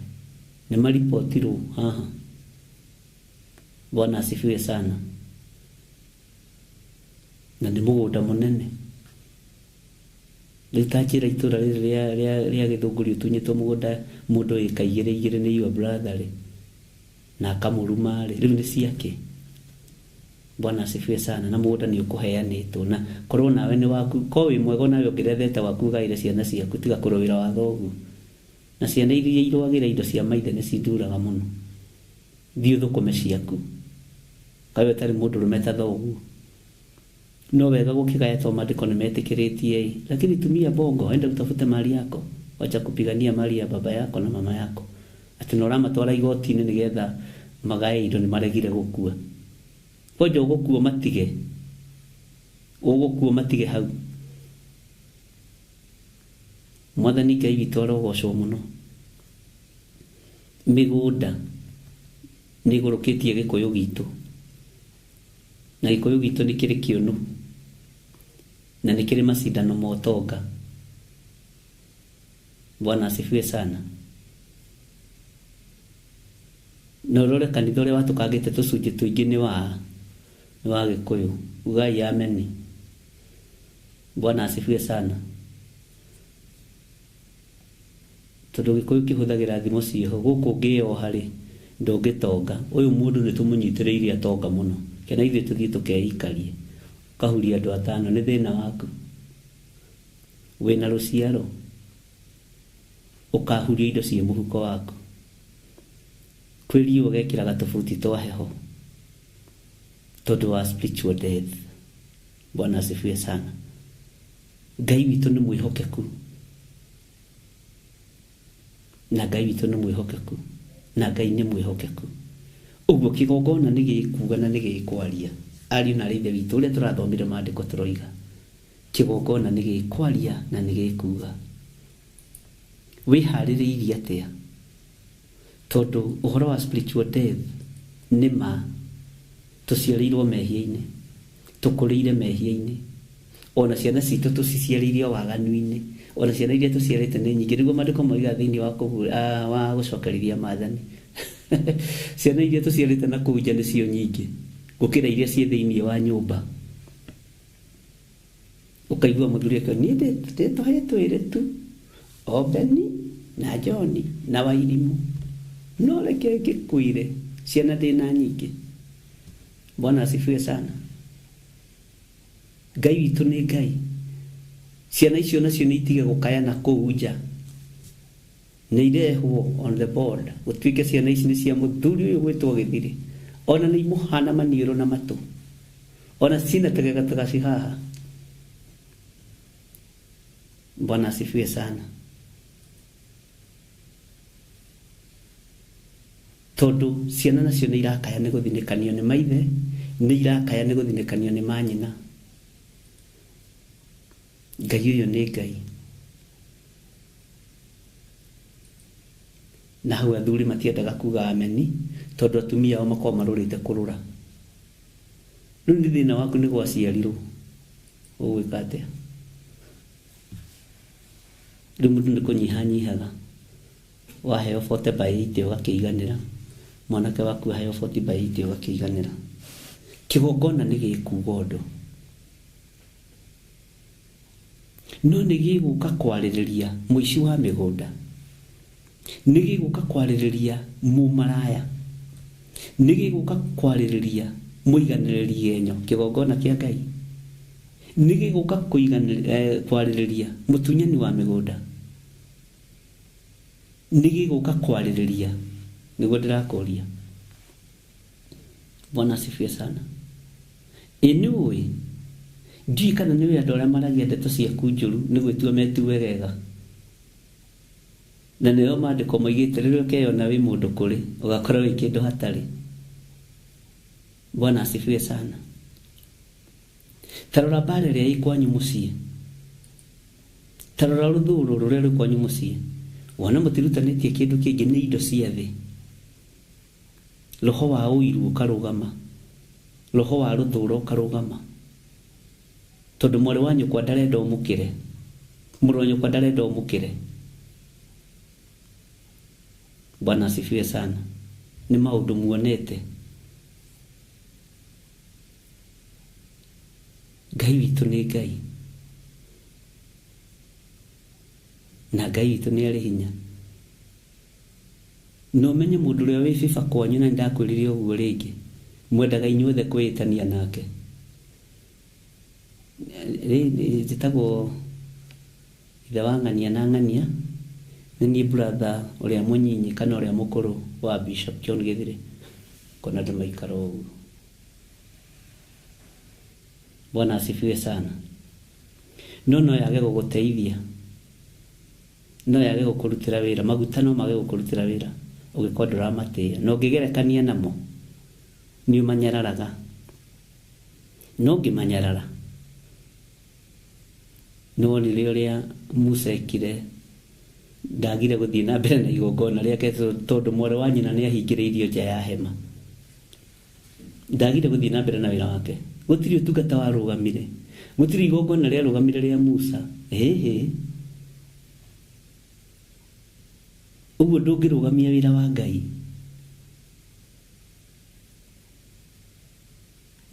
nĩ maripotirwo haha. Bwana asifiwe sana. na nĩ mũgũnda mũnene. Rĩu ta njĩra itũra rĩa Gĩthũngũri ũtunyĩtwo mũgũnda mũndũ ĩka 2 nĩ your brother rĩ, na akamũruma rĩ, rĩu nĩ ciake. Bwana asifiwe sana. Na mũgũnda nĩ ũkũheanĩtwo, na korwo nawe nĩ waku, ko wĩ mwega nawe ũngĩrethete waku gaire ciana ciaku, tiga kũrwo wĩra wa thoguo. Na ciana iria irwagĩra indo cia maithe nĩ cinduraga mũno. Thiĩ ũthũkũme ciaku. Kawe ũtarĩ mũndũ ũrũme ta thoguo. No wega gũkĩgaya to maandĩko nĩmetĩkĩrĩtie, lakini tumia bongo, enda utafute mali yako, wacha kupigania mali ya baba yako na mama yako. Ati no ramatwara igoti-inĩ nĩgetha magae indo nĩmaregire gũkua. Kojo gũkuo matige hau. Mwathani Ngai witũ arogocwo mũno. Mĩgũnda nĩ igũrũkĩtie Gĩkũyũ gitũ, na Gĩkũyũ gitũ nĩ kĩrĩ kĩũnũ, na nĩ kĩrĩ macindano ma ũtonga. Bwana asifiwe sana. Na ũrore kanitha ũrĩa watũkangĩte tũcunjĩ tũingĩ nĩ wa Gĩkũyũ. Ugai ameni. Bwana asifiwe sana. Tondũ Gĩkũyũ kĩhũthagĩra thimo ciĩho, gũkũ ngĩoha rĩ ndũngĩtonga. Ũyũ mũndũ nĩ tũmũnyitĩrĩire atonga mũno, kena ithuĩ tũthiĩ tũkeikarie kahuria andũ 5 nĩ thĩna waku. Wĩna rũciaro ũkahuria indo ciĩ mũhuko waku, kwĩriũ ũgekĩra gatũbuti twa heho tondũ wa spiritual death. Bwana asifiwe sana. Ngai witũ nĩ mwĩhokeku, na Ngai witũ nĩ mwĩhokeku, na Ngai nĩ mwĩhokeku. Ũguo kĩgongona nĩ gĩkuga na nĩ gĩkwaria. Ariũ na ithe witũ ũrĩa tũrathomire maandĩko tũroiga, kĩgongona nĩ gĩkwaria na nĩ gĩkuga. Wĩharĩrĩirie atĩa? Tondũ ũhoro wa spiritual death nĩ ma tũciarĩirwo mehia-inĩ, tũkũrĩire mehia-inĩ, ona ciana citũ tũciciarĩire waganu-inĩ, ona ciana iria tũciarĩte nĩ nyingĩ. Nĩguo maandĩko moiga thĩinĩ wa gũcokerithia Maathani ciana iria tũciarĩte na kũu nja nĩcio nyingĩ gũkĩra iria ciĩ thĩinĩ wa nyũmba. Ũkaigua mũthuri akiuga niĩ ndĩtũhetwo ĩrĩ tu, Obeni na Joni na Wairimu, no reke ngĩkuire ciana ndĩna nyingĩ. Bwana asifiwe sana. Ngai witũ nĩ Ngai. Ciana icio nacio nĩ itige gũkayana kũu nja, nĩ irehwo on the board gũtuĩke ciana ici nĩ cia mũthuri ũyũ gwĩtwo Gĩthiri. Ona nĩ imũhana maniũrũ na matũ, ona cina tegegataga haha. Bwana asifiwe sana. Tondũ ciana nacio nĩ irakaya nĩ gũthinĩkanio nĩ maithe, nĩ irakaya nĩ gũthinĩkanio nĩ manyina. Ngai ũyũ nĩ Ngai. Na hau athuri matiendaga kuga ameni, tondũ atumia ao makorwo marũrĩte kũrũra. Rĩu nĩ thĩna waku nĩ gwaciarirwo, ũgwĩka atĩa? Rĩu mũndũ nĩ kũnyihanyihaga, waheo 40/80 ũgakĩiganĩra, mwanake waku aheo 40/80 ũgakĩiganĩra. Kĩgongona nĩ gĩkuga ũndũ, no nĩ gĩgũka kwarĩrĩria mũici wa mĩgũnda, nĩ gĩgũka kwarĩrĩria mũmaraya, nĩ gĩgũka kwarĩrĩria mũiganĩrĩri genyo. Kĩgongona kĩa Ngai nĩ gĩgũka kwarĩrĩria mũtunyani wa mĩgũnda, nĩ gĩgũka kwarĩrĩria. Nĩguo ndĩrakũria. Bwana asifiwe sana. Inũĩ ndiũĩ kana nĩ andũ arĩa maragia ndeto ciaku njũru nĩ gwĩtua metue wega, na nĩo maandĩko moigĩte rĩrĩa ũkeyona wĩ mũndũ kũrĩ ũgakorwo wĩ kĩndũ hatarĩ. Bwana asifiwe sana. Tarora mbara ĩrĩa ĩ kwanyu mũciĩ, tarora rũthũũro rũrĩa rwĩ kwanyu mũciĩ, wona mũtirutanĩtie kĩndũ kĩngĩ nĩ indo cia thĩ. Roho wa ũiru ũkarũgama, roho wa rũthũũro ũkarũgama, tondũ mwarĩ wa nyũkwa ndarenda ũmũkĩre, mũrũ wa nyũkwa ndarenda ũmũkĩre. Bwana asifiwe sana. Nĩ maũndũ muonete. Ngai witũ nĩ Ngai, na Ngai witũ nĩ arĩ hinya. No menye mũndũ ũrĩa wĩ biba kwanyu, na ndakwĩrire ũguo rĩngĩ, mwendaga inyuothe kwĩĩtania nake. Njĩtagwo ithe wa ng'ania na ng'ania, nĩ niĩ brother ũrĩa mũnyinyi kana ũrĩa mũkũrũ wa Bishop John Githiri, kona andũ maikara ũguo. Bwana asifiwe sana. No yage gũgũteithia, no yage gũkũrutĩra wĩra, maguta no mage gũkũrutĩra wĩra ũgĩkorwo ndũramatĩĩa, na ũngĩgerekania namo nĩ ũmanyararaga. No ũngĩmanyarara, nĩ wonire ũrĩa Musa ekire, ndagire gũthiĩ na mbere na igongona rĩake tondũ mwarĩ wa nyina nĩ ahingĩrĩirio nja ya hema. Ndagire gũthiĩ na mbere na wĩra wake. Gũtirĩ ũtungata warũgamire, gũtirĩ igongona rĩarũgamire rĩa Musa. Ũguo ndũngĩrũgamia wĩra wa Ngai.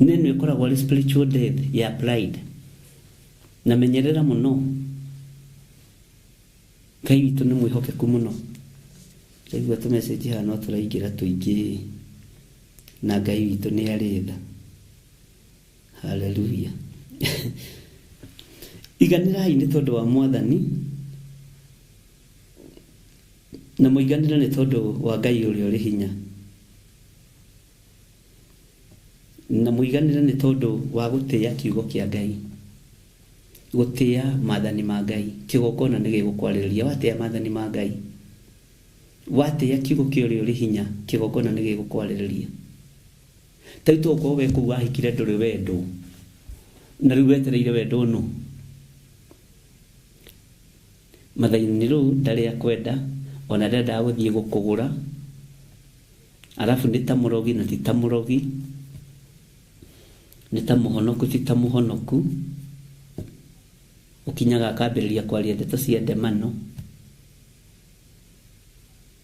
Neno ĩkoragwo arĩ spiritual death ya pride. Na menyerera mũno. Ngai witũ nĩ mwĩhokeku mũno. Rĩu tũmessage haha no tũraingĩra tũingĩ, na Ngai witũ nĩ arĩ tha. Haleluya. Iganĩrai nĩ tondũ wa Mwathani, na mũiganĩre nĩ tondũ wa Ngai ũrĩa ũrĩ hinya, na mũiganĩre nĩ tondũ wa gũtĩĩa kiugo kĩa Ngai, gũtĩĩa maathani ma Ngai. Kĩgongona nĩ gĩgũkwarĩrĩria. Watĩĩa maathani ma Ngai, watĩĩa kiugo kĩa ũrĩa ũrĩ hinya, kĩgongona nĩ gĩgũkwarĩrĩria. Taitũ ũkorwo we kũu wahikire ndũrĩ wendo, na rĩu wetereire wendo no. Mathainĩ rĩu ndarĩ akwenda, ona ndendaga gũthiĩ gũkũgũra, arabu nĩ ta mũrogi na ti ta mũrogi, nĩ ta mũhonoku ti ta mũhonoku. Ũkinyaga akambĩrĩria kwaria ndeto cia ndemano.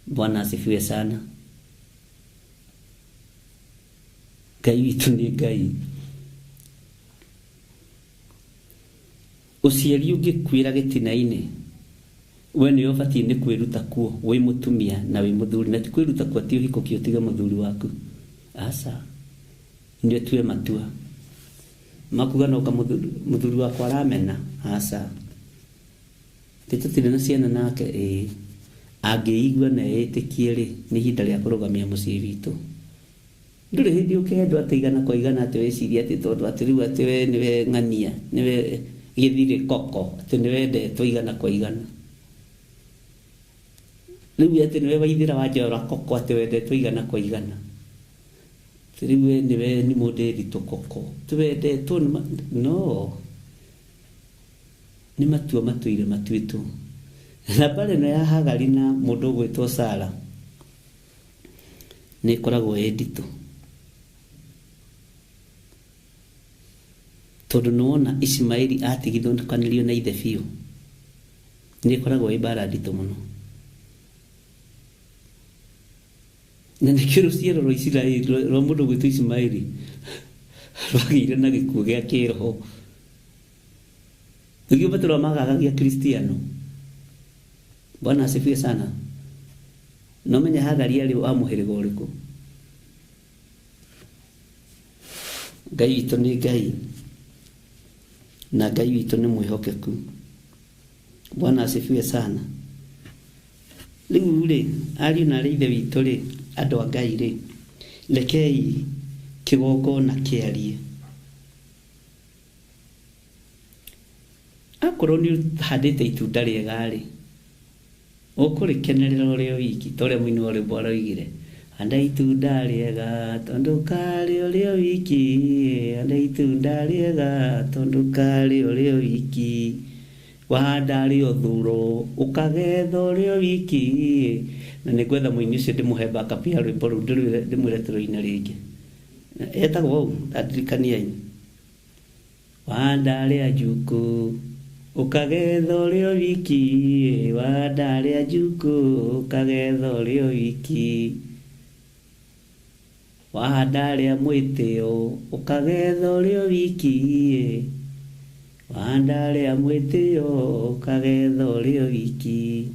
Bwana asifiwe sana. Ngai witũ nĩ Ngai. Ũciari ũngĩkwĩra gĩtina-inĩ, we nĩ ũbatiĩ nĩ kwĩruta kuo wĩ mũtumia na wĩ mũthuri, na ti kwĩruta kuo atĩ ũhikũkie ũtige mũthuri waku. Aca, nĩ ũtue matua makuga noka mũthuri wakwa aramena. Aca, tũtirĩ na ciana nake. Angĩigua na etĩkie rĩ, nĩ ihinda rĩa kũrũgamia mũciĩ witũ. Ndũrĩ hĩndĩ ũkendwo atĩ igana kwa igana atĩ wĩciria atĩ tondũ atĩ rĩu atĩ we nĩwe ng'ania, nĩwe Githiri koko, atĩ nĩ wendetwo igana kwa igana. Rĩu atĩ nĩwe Waithĩra wa Njora koko, atĩ wendetwo igana kwa igana. Rĩu we nĩwe nĩ mũndĩritũ koko, tũwendetwo no. Nĩ matua matuire matuĩtwo. Na mbarĩ ĩno ya Hagari na mũndũ ũgwĩtwo Sara nĩ ĩkoragwo ĩ nditũ, tondũ nĩwona Ismaili atigithũkanĩrio na ithe biũ. Nĩ ĩkoragwo ĩ mbara nditũ mũno. Na nĩkĩo rũciaro rwa Isiraeli rwa mũndũ ũgwĩtwo Ismaili rwagĩire na gĩkuũ gĩa kĩroho. Nĩkĩo Petro magagagia Kristiano. Bwana asifiwe sana. No menye Hagari arĩ wa mũhĩrĩga ũrĩkũ? Ngai witũ nĩ Ngai, na Ngai witũ nĩ mwĩhokeku. Bwana asifiwe sana. Rĩu rĩ, ariũ na arĩ ithe witũ rĩ, andũ a Ngai rĩ, rekei kĩgongona kĩarie. Akorwo nĩ ũhandĩte itunda rĩega rĩ, ũkũrĩkenerera ũrĩ o wiki, ta ũrĩa mũini wa rwĩmbo aroigire, handa itunda rĩega tondũ karĩ ũrĩ o wiki, handa itunda rĩega tondũ karĩ ũrĩ o wiki, wahanda rĩ o thuro ũkagetha ũrĩ o wiki. Na nĩ gwetha mũini ũcio ndĩmũhe backup ya rwĩmbo rũu ndĩmwĩre tũrũine rĩngĩ. Etagwo ũũ, ndandirikaniai. Wahanda rĩa njuku ukagetha ũrĩ o wiki, wahanda rĩa njuku ukagetha ũrĩ o wiki, wahanda rĩa mwĩtĩo ukagetha ũrĩ o wiki, andale amwetio kagetho rio wiki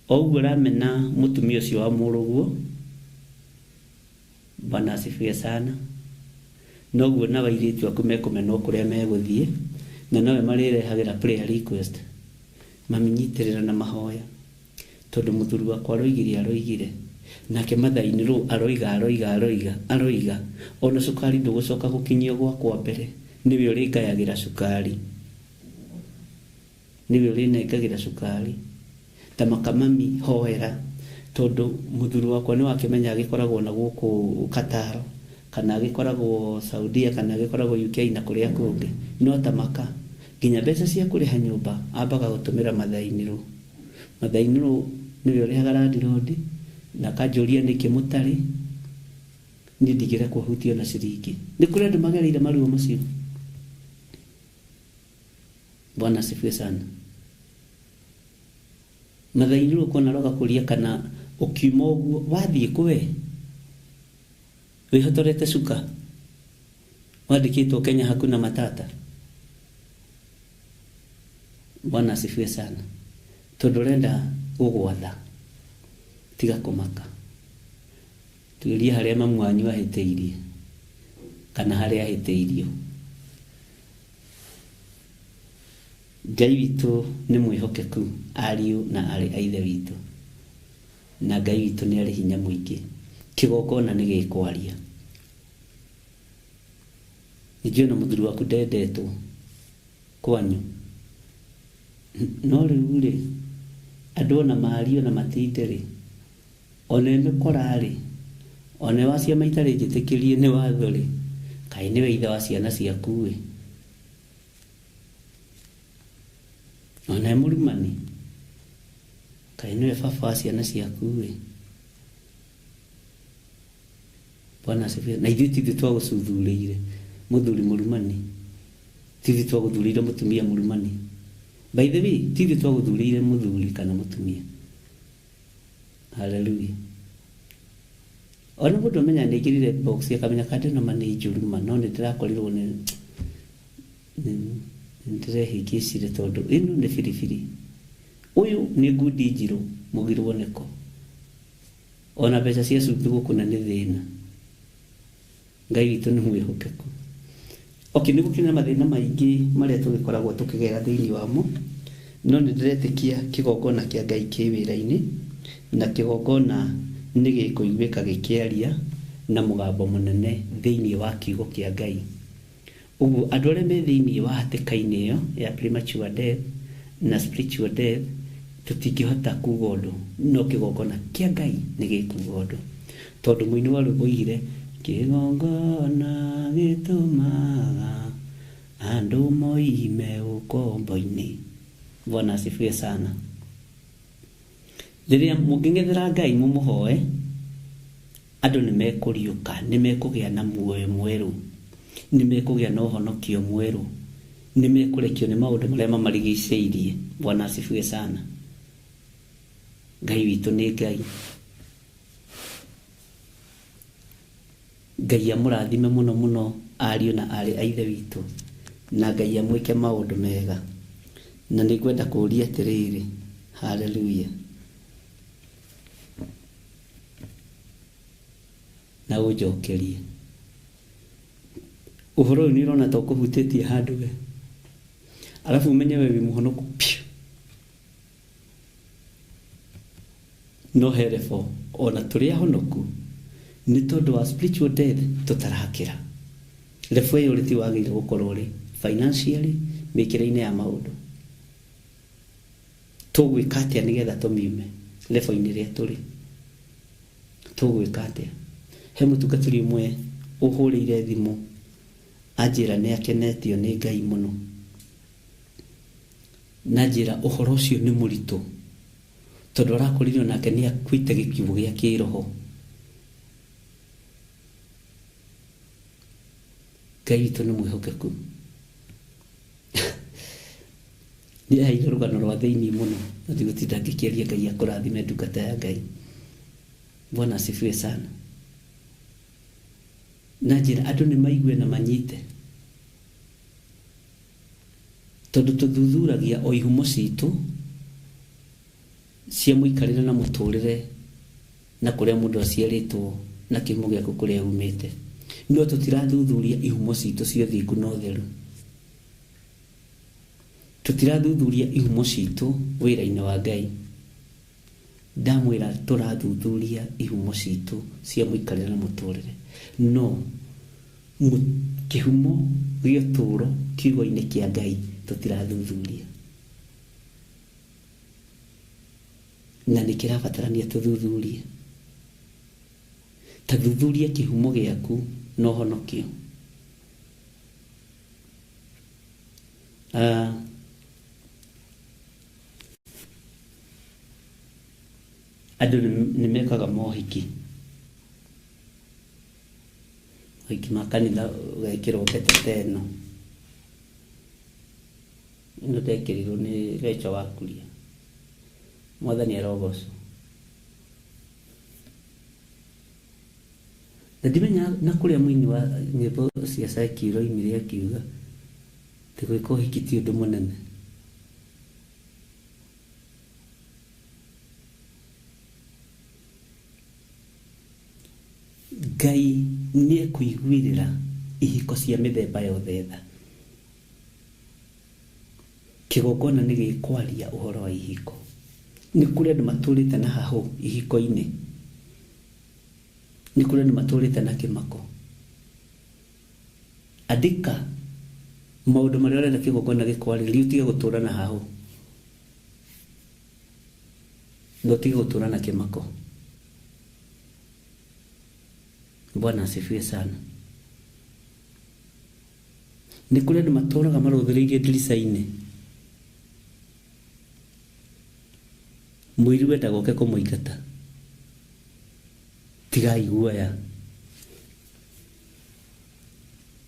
oguo ramena mutumia ucio wa muruguo Bwana asifiwe sana noguo na bairitu akumekumeno kuria meguthie na nawe marirehagira prayer request maminyitirira na mahoya tondu muthuri wakwa aroigire nake mathaini ru aroiga ona sukari ndugucoka gukinyio gwakwa mbere niwe uringayagira sukari niwe urinengagira sukari tamakamami hoera tondu muthuri wakwa ni wakimenya agikoragwo na guku Kataro kana agikoragwo Saudia kana agikoragwo UK na kuria kungi no tamaka ginya mbeca cia kuriha nyumba ambaga gutumira mathaini ru niwe urihaga landirodi na kajuria niki mutari ni ndigire kuhutio na ciringi ni kuri andu magereire maruo macio Bwana asifiwe sana mathaini ru kona roga kuria kana ukiuma uguo wathie kwe wihotorete suka wandikitwo Kenya hakuna matata Bwana asifiwe sana tondu renda gugwatha tiga kumaka tuirie haria mamwanyu ahiteirie kana haria ahiteirio Ngai witu ni mwihokeku ariu na ari aithe witu na Ngai witu ni ari hinya muingi kigokona ni gikwaria nijue na muthuri waku ndendetwo kwanyu no riu ri andu na mario na matinderi one mekorari one wacia maitari njitikirie ni wathori kai ni weitha wa ciana ciaku we one murumani kai ni baba wa ciana ciaku we Bwana asifiwe na ithuĩ tithĩ twagũcuthuurĩire muthuri murumani tithĩ twagũthuurĩire mutumia murumani by the way tithĩ twagũthuurĩire muthuri kana mutumia hallelujah ona mũndũ amenya nĩ ngirire box akamenya kandi na mani njuruma no nĩ ndĩrakorirwo nĩ ndĩrehingĩcire tondũ ĩno nĩ biribiri ũyũ nĩ ngundi njirũ mũgirwo nĩko ona mbeca cia cumbĩ gũkũ na nĩ thĩna Ngai witũ nĩ mwĩhokeku nĩ gũkinya mathĩna maingĩ marĩa tũgĩkoragwo tũkĩgera thĩinĩ wamo no nĩ ndĩretĩkia kĩgongona kĩa Ngai kĩ wĩra-inĩ na kĩgongona nĩ gĩkũiguĩka gĩkĩaria na mũgambo mũnene thĩinĩ wa kiugo kĩa Ngai ũguo andũ arĩa me thĩinĩ wa hatĩka-inĩ ĩyo ya premature death na spiritual death tũtingĩhota kuuga ũndũ no kĩgongona kĩa Ngai nĩ gĩkuuga ũndũ tondũ mũini wa rwĩmbo oigire kĩgongona gĩtũmaga andũ moime ũkombo-inĩ Bwana asifiwe sana rĩrĩa mũngĩng'ethera Ngai mũmũhoe andũ nĩ mekũriũka nĩ mekũgĩa na muoyo mwerũ nĩ mekũgĩa na ũhonokio mwerũ nĩ mekũrekio nĩ maũndũ marĩa mamarigicĩirie Bwana asifiwe sana Ngai witũ nĩ Ngai Ngai amũrathime mũno mũno ariũ na arĩ aithe witũ na Ngai amwĩke maũndũ mega na nĩngwenda kũũria atĩrĩrĩ haleluya na ũnjokerie ũhoro ũyũ nĩ ũrona ta ũkũhutĩtie handũ we alafu umenye we wĩ mũhonoku piũ no herefo ona tũrĩ ahonoku nĩ tondũ wa spiritual death tũtarakĩra refu ĩyo rĩti wagĩrĩire gũkorwo rĩ financially mĩkĩre-inĩ ya maũndũ tũgwĩka atĩa nĩgetha tũmiume refu-inĩ rĩa tũrĩ tũgwĩka atĩa he mũtungatĩri ũmwe ũhũrĩire thimũ anjĩra nĩ akenetio nĩ Ngai mũno na njĩra ũhoro ũcio nĩ mũritũ tondũ arakorirwo nake nĩ akuĩte gĩkuũ gĩa kĩroho Ngai witũ nĩ mwĩhokeku nĩ aheire rũgano rwa thĩinĩ mũno na ndigũtinda ngĩkĩaria Ngai akũrathime ndungata ya Ngai Bwana asifiwe sana na njĩra andũ nĩ maigue na manyite tondu tuthuthuragia o ihumo citu cia muikarire na muturire na kuria mundu aciaritwo na kihumo giaku kuria umite, no tutirathuthuria ihumo citu cia thingu na utheru, tutirathuthuria ihumo citu wira-ini wa Ngai. Ndamwira turathuthuria ihumo citu cia muikarire na muturire, no kihumo gĩa ũtũũro kiugo-inĩ kĩa Ngai tutirathuthuria, na nĩ kĩrabatarania tuthuthurie. Ta thuthuria kihumo gĩaku no honokio. Andũ nĩ mekaga mohiki ma kanitha, ũgekĩrwo mbete ĩno ndekĩrirwo nĩ Rachel Wakuria, Mwathani arogocwo. Na ndimenya na kũrĩa mũini wa nyĩmbo cia Sakiro oimire akiuga atĩ gwĩka ũhiki ti ũndũ mũnene. Ngai nĩ ekũiguĩrĩra ihiko cia mĩthemba yothe tha. Kĩgongona nĩ gĩkwaria ũhoro wa ihiko. Nĩ kũrĩ andũ matũrĩte na hahũ ihiko-inĩ, nĩ kũrĩ andũ matũrĩte na kĩmako. Andĩka maũndũ marĩa ũrenda kĩgongona gĩkwarĩrie, ũtige gũtũra na hahũ, na ũtige gũtũra na kĩmako. Bwana asifiwe sana. Nĩ kũrĩ andũ matũraga marũthĩrĩirie ndirica-inĩ, mũiri wenda goke kũmũingata. Tigai guoya,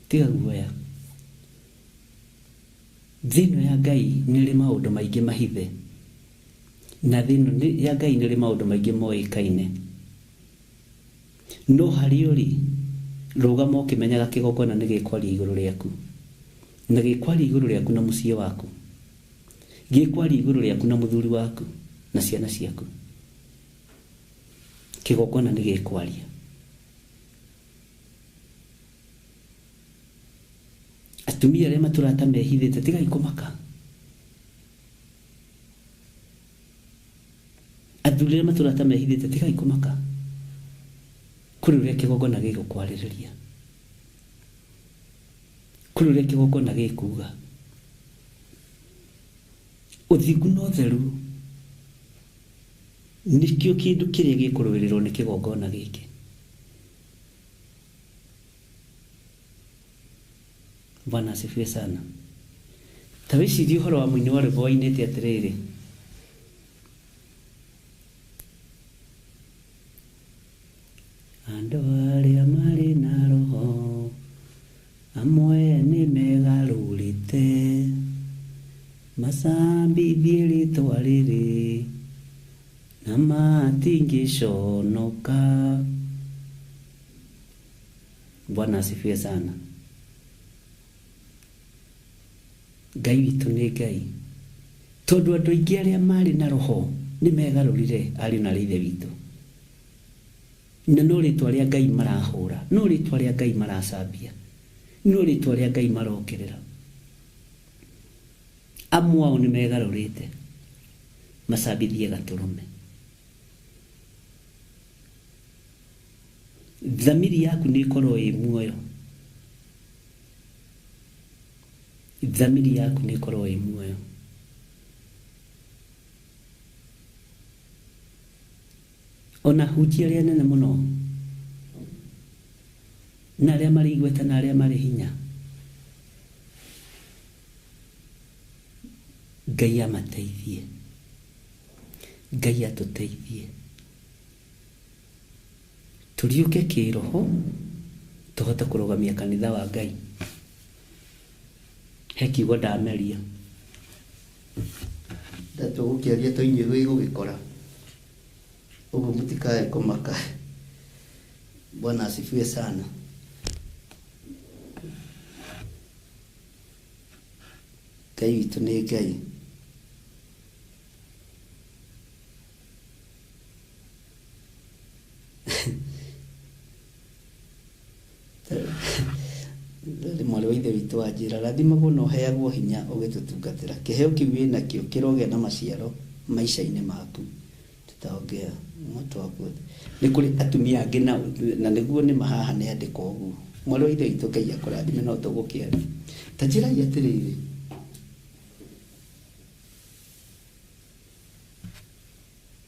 tiga guoya. Thĩinĩ ya Ngai nĩ rĩ maũndũ maingĩ mahithe, na thĩinĩ ya Ngai nĩ rĩ maũndũ maingĩ moĩkaine. No harĩ ũrĩ rũgama ũkĩmenyaga kĩgongona nĩ gĩkwaria igũrũ rĩaku, na gĩkwaria igũrũ rĩaku na mũciĩ waku, gĩkwaria igũrũ rĩaku na mũthuri waku na ciana ciaku. Kĩgongona nĩ gĩkwaria. Atumia arĩa matũrata mehithĩte, tigai kũmaka. Athuri arĩa matũrata mehithĩte, tigai kũmaka. Kũrĩ ũrĩa kĩgongona gĩgũkwarĩrĩria, kũrĩ ũrĩa kĩgongona gĩkuga. Ũthingu na ũtheru nĩkĩo kĩndũ kĩrĩa gĩkũrũĩrĩrwo nĩ kĩgongona gĩkĩ. Bwana asifiwe sana. Ta wĩcirie ũhoro wa mũini wa rwĩmbo wainĩte atĩrĩrĩ: andũ arĩa marĩ na roho amwe nĩ megarũrĩte, macambithie rĩĩtwa rĩrĩ na matingĩconoka. Bwana asifiwe sana. Ngai witũ nĩ Ngai, tondũ andũ aingĩ arĩa marĩ na roho nĩ megarũrire ariũ na ithe witũ, na no rĩtwa rĩa Ngai marahũra, no rĩtwa rĩa Ngai maracambia, no rĩtwa rĩa Ngai marokerera. Amwe ao nĩ megarũrĩte macambithie gatũrũme. Thamiri yaku nĩ ĩkorwo ĩ muoyo, thamiri yaku nĩ ĩkorwo ĩ muoyo. Ona hunjia arĩa nene mũno na arĩa marĩ igweta na arĩa marĩ hinya, Ngai amateithie, Ngai atũteithie tũriũke kĩroho, tũhote kũrũgamia kanitha wa Ngai. He kiugo ndameria ndatũgũkĩaria tũinyuĩ gũgĩkora, ũguo mũtikae kũmaka. Bwana asifiwe sana. Ngai witũ nĩ Ngai. Mwarĩ wa ithe witũ anjĩra rathimagwo na ũheagwo hinya ũgĩtũtungatĩra. Kĩheo kĩu wĩnakĩo kĩrogĩa na maciaro maica-inĩ maku. Tutaongea moto waku. Nĩ kũrĩ atumia angĩ na nĩguo nĩ mahaha nĩ andĩka ũguo. Mwarĩ wa ithe witũ Ngai akũrathime no tũgũkĩaria. Ta njĩrai atĩrĩrĩ.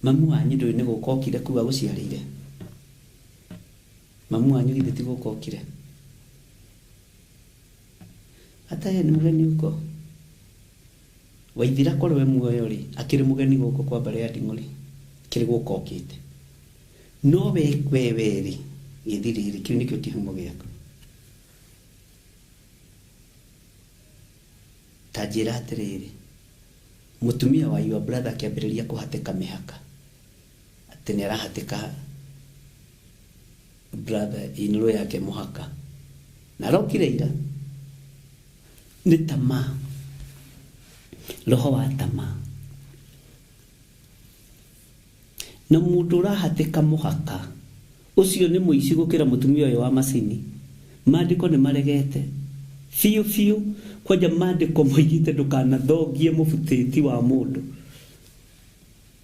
Mamu wanyu ndũĩ nĩ gũka okire kuga gũciarĩire. Mamu wanyu githĩ ti gũka okire. Hata yeye nĩ mũgeni huko. Waithira korwo we muoyo rĩ, akĩrĩ mũgeni gũkũ kwa mbarĩ ya Nding'ũrĩ. Kĩrĩ gũka okĩte. No we rĩ, gĩthirĩrĩ kĩu nĩkĩo kĩhumo gĩaku. Ta njĩra atĩrĩrĩ. Mũtumia wa your brother akĩambĩrĩria kũhatĩka mĩhaka. Atĩ nĩ arahatĩka brother in-law yake mũhaka. Na arokire ira. Nĩ tamaa. Roho wa tamaa. Na mũndũ ũrahatĩka mũhaka ũcio nĩ mũici gũkĩra mũtumia ũyũ wa macini. Maandĩko nĩ maregete biũ kwanja maandĩko moigĩte ndũkanathongie mũbutĩti wa mũndũ.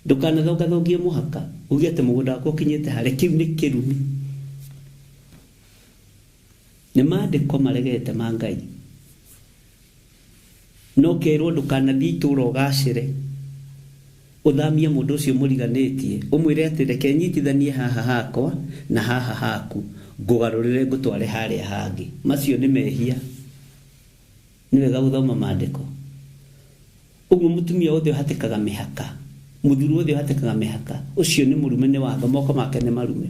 Ndũkanathongathongie mũhaka uge atĩ mũgũnda wakwa ũkinyĩte harĩa. Kĩu nĩ kĩrumi. Nĩ maandĩko maregete ma Ngai. No kerwo ndũkanathiĩ itũũra ũgacĩre ũthamie mũndũ ũcio mũriganĩtie ũmwĩre atĩ reke nyitithanie haha hakwa na haha haku ngũgarũrĩre ngũtware harĩa hangĩ. Macio nĩ mehia. Nĩ wega gũthoma maandĩko. Ũguo mũtumia wothe ũhatĩkaga mĩhaka, mũthuri wothe ũhatĩkaga mĩhaka, ũcio nĩ mũrume nĩ watho, moko make nĩ marume.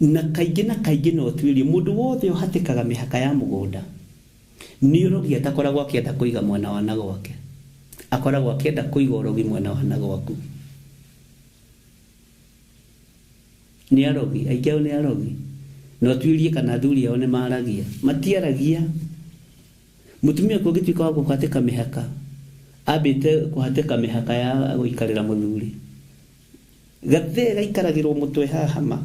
Na kaingĩ no tuĩrie mũndũ wothe ũhatĩkaga mĩhaka ya mũgũnda nĩ ũrogi atakoragwo akĩenda kũiga mwana wa na gwake. Akoragwo akĩenda kũiga ũrogi mwana wa na gwaku. Nĩ arogi, aingĩ ao nĩ arogi. No tuĩrie kana athuri ao nĩ maragia. Matiaragia. Mũtumia kũngĩtuĩka wa kũhatĩka mĩhaka, ambĩte kũhatĩka mĩhaka ya gũikarĩra mũthuri. Gathe gaikaragĩrwo mũtwe haha ma.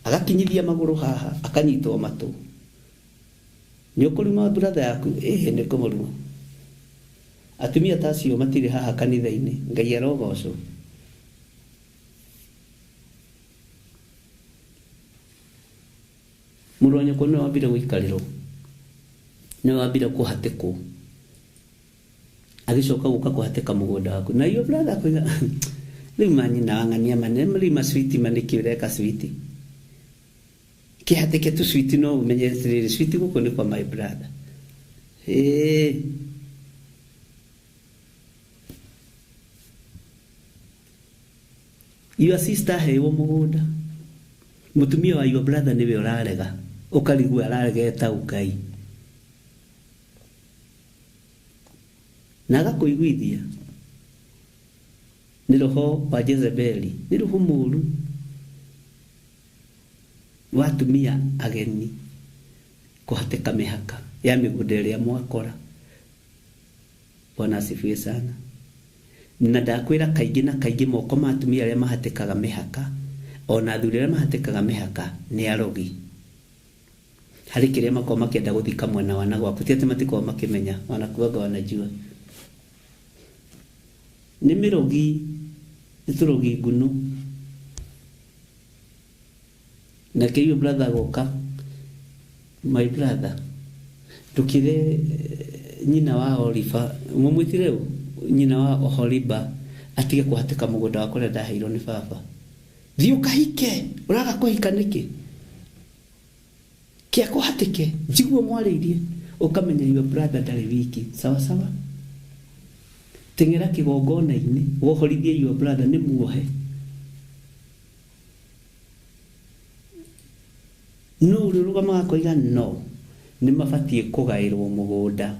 Agakinyithia magũrũ haha, akanyitwo matũ. Nĩ ũkũruma brother yaku, nĩ kũmũruma. Atumia ta acio matirĩ haha kanitha-inĩ, Ngai arogocwo. Mũrũ wa nyũkwa nĩ wambire gũikarĩrwo. Nĩ wambire kũhatĩkwo. Agĩcoka gũka kũhatĩka mũgũnda waku. Na your brother akauga rĩu manyina wang'ania manene rĩu macwiti manĩkĩ ũreka switi. Kĩhatĩke tu switi no ũmenye atĩrĩrĩ switi gũkũ nĩ kwa my brother. Your sister heirwo mũgũnda. Mũtumia wa your brother nĩwe ũrarega. Ũkarigwo araregeta Ngai. Na agakũiguithia. Nĩ roho wa Jezebeli. Nĩ roho mũũru. Watumia ageni kũhatĩka mĩhaka ya mĩgũnda ĩrĩa mwakora. Bwana asifiwe sana. Na ndakwĩra kaingĩ na kaingĩ moko ma atumia arĩa mahatĩkaga mĩhaka ona athuri arĩa mahatĩkaga mĩhaka nĩ arogi. Harĩ kĩrĩa makorwo makĩenda gũthika mwena wa na gwaku ti atĩ matikorwo makĩmenya wanakuaga wanajua. Nĩ mĩrogi, nĩ tũrogi ngunu. Na kĩyo brother goka, my brother, ndũkĩre nyina wa Oliver, mũmwĩtire nyina wa Oholiba atige kũhatĩka mũgũnda wakwa ũrĩa ndaheirwo nĩ baba. Thiĩ ũkahike, ũraga kũhika nĩkĩ? Kĩa kũhatĩke, njiguo mwarĩirie, ũkamenya your brother ndarĩ wiki, sawa sawa? Teng'era kĩgongona-inĩ, wohorithie your brother nĩ muohe. No ũrĩrũgamaga koiga no, nĩ mabatiĩ kũgaĩrwo mũgũnda.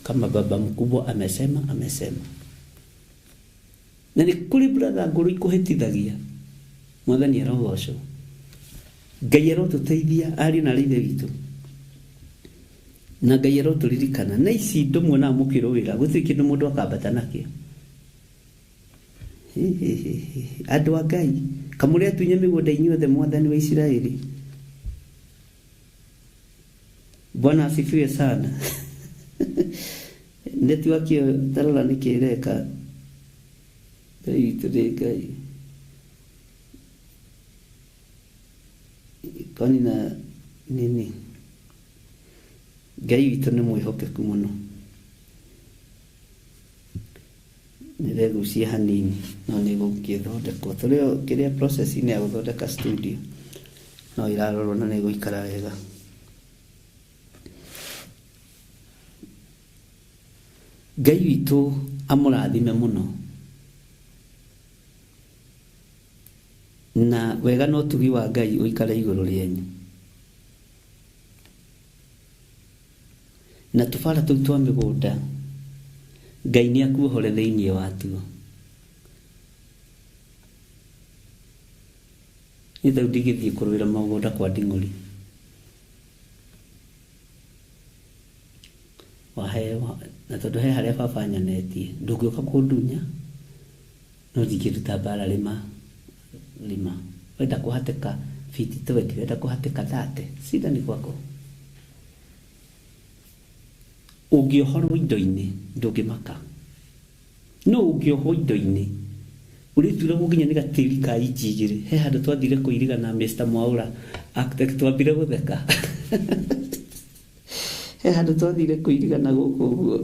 Kama baba mkubwa amesema. Na nĩ kũrĩ brother ngũrũ ikũhĩtithagia. Mwathani arogocwo. Ngai arotũteithia ariũ na ithe witũ. na Ngai aroturirikana na ici ndo muona mukiro wira guti kindu mundu akambata nakio andu a Ngai kamuri atunye migunda inyuothe mwathani wa Israeli. Bwana asifiwe sana. Network ya tarala nikireka Ngai tude Ngai kwani na nini Ngai witu nĩ mwĩhokeku mũno. Nĩregucia hanini no nĩgũgĩthondekwo tũrĩ kĩrĩa process-inĩ ya gũthondeka studio no irarorwo na nĩgũikara wega. Ngai witũ amũrathime mũno na wega no tugi wa Ngai ũikare igũrũ rĩenyu na tũbara tũu twa mĩgũnda Ngai nĩ akuohore thĩinĩ watuo. Nĩ thau ndigĩthiĩ kũrũĩra mũgũnda kwa Nding'ũri waheo na tondũ he harĩa baba nyanetie ndũngĩũka kũndunya no ndingĩruta mbara lima wenda kũhatĩka fiti 20 wenda kũhatĩka 30 sida nĩ kwako. Ũngĩohorwo indo-inĩ ndũngĩmaka no ũngĩohwo indo-inĩ ũrĩtura gũkinya nĩ gatĩri ka inji igĩrĩ. He handũ twathire kũirigana Mr. Mwaura architect twambire gũtheka he handũ twathire kũirigana gũkũ ũguo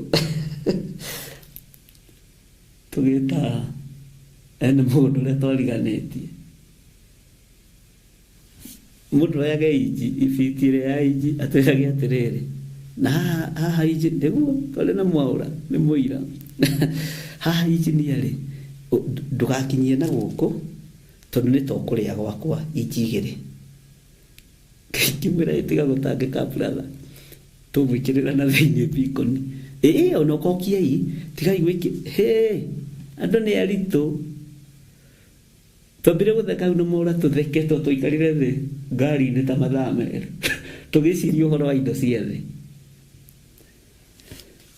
tũgĩta ene mũndũ ũrĩa twariganĩtie mũndũ oyaga inji ibiti ĩrĩa ya inji atwĩrage atĩrĩrĩ na haha inji nĩguo twarĩ na Mwaura nĩ mũira haha inji nĩarĩ ndũgakinyie na gũkũ tondũ nĩ tũkũrĩa gwakwa inji igĩrĩ. Ngĩmwĩra ĩtiga gũtangĩka brother tũgwĩkĩrĩra na thĩinĩ bikoni ona ũkokiai tigai gwĩkĩ andũ nĩ aritũ. Twambire gũtheka na Mwaura tũtheke tũikarire thĩ ngari-inĩ ta mathaa merĩ tũgĩciria ũhoro wa indo cia thĩ.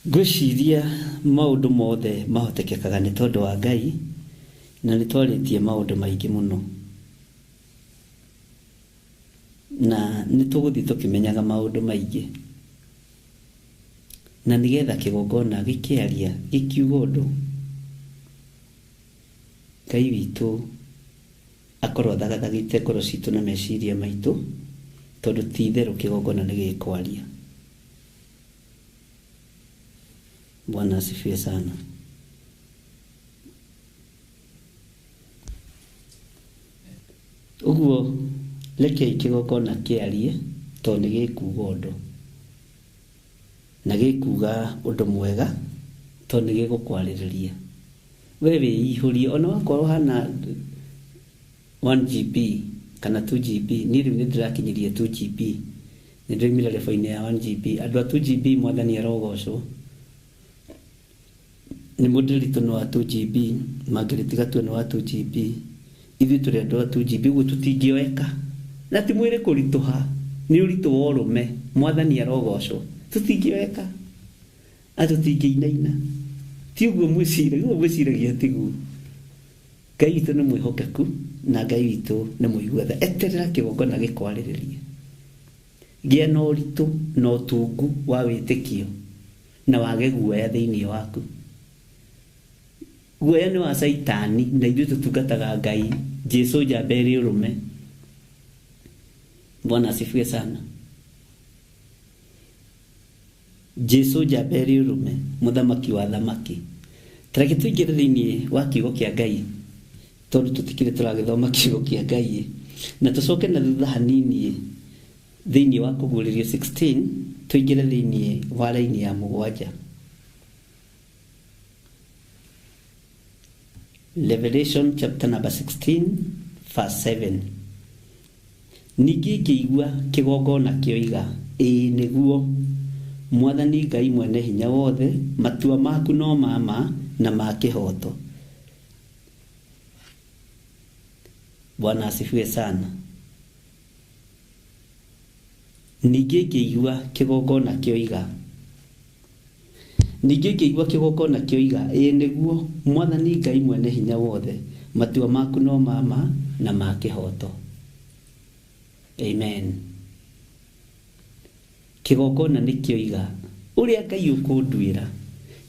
Ngwĩciria maũndũ mothe mahotekekaga nĩ tondũ wa Ngai na nĩ twarĩtie maũndũ maingĩ mũno na nĩ tũgũthiĩ tũkĩmenyaga maũndũ maingĩ na nĩgetha kĩgongona gĩkĩaria gĩkiuga ũndũ Ngai witũ akorwo thagathagĩte ngoro citũ na meciria maitũ tondũ ti itherũ kĩgongona nĩ gĩkwaria. Bwana asifiwe sana. Ũguo rekei kĩgongona kĩarie tondũ nĩ gĩkuga ũndũ na gĩkuga ũndũ mwega tondũ nĩ gĩgũkwarĩrĩria we wĩihũrie ona wakorwo hana 1GB kana 2GB niĩ rĩu nĩ ndĩrakinyĩria 2GB nĩ ndĩraumire level-inĩ ya 1GB andũ a 2GB mwathani arogocwo nĩ mũndũ ritũ nĩ wa 2GB mangĩrĩtiga tu nĩ wa 2GB ithuĩ tũrĩ andũ a 2GB ũguo tũtingĩoeka na ti mwĩrĩ kũritũha nĩ ũritũ wa ũrũme mwathani arogocwo tũtingĩoeka tũtingĩinaina ti ũguo mwĩciragia tiguo. Ngai witũ nĩ mwĩhokeku na Ngai witũ nĩ mũigua tha. Eterera kĩgongona gĩkwarĩrĩrie gĩa na ũritũ na ũtungu wa wĩtĩkio na wage guoya thĩinĩ waku. Guoya nĩ wa Saitani na ithuĩ tũtungataga Ngai Jesũ njamba ĩrĩ ũrũme. Bwana asifiwe sana. Jesũ njamba ĩrĩ ũrũme mũthamaki wa thamaki. Tareke tũingĩre thĩinĩ wa kiugo kĩa Ngai tondũ tũtikĩrĩ tũragĩthoma kiugo kĩa Ngai na tũcoke na thutha hanini thĩinĩ wa Kũguũrĩrio 16 tũingĩre thĩinĩ wa raini ya 7. Revelation chapter number 16 verse 7. Ningĩ ngĩigua kĩgongona kĩoiga nĩguo Mwathani Ngai mwene hinya wothe matua maku no mama na ma kĩhoto. Bwana asifiwe sana. ningĩ ngĩigua kĩgongona kĩoiga ĩĩ nĩguo Mwathani Ngai mwene hinya wothe, matua maku no mama na ma kĩhoto. Amen. Kĩgongona nĩ kĩoiga ũrĩa Ngai ũkũnduĩra,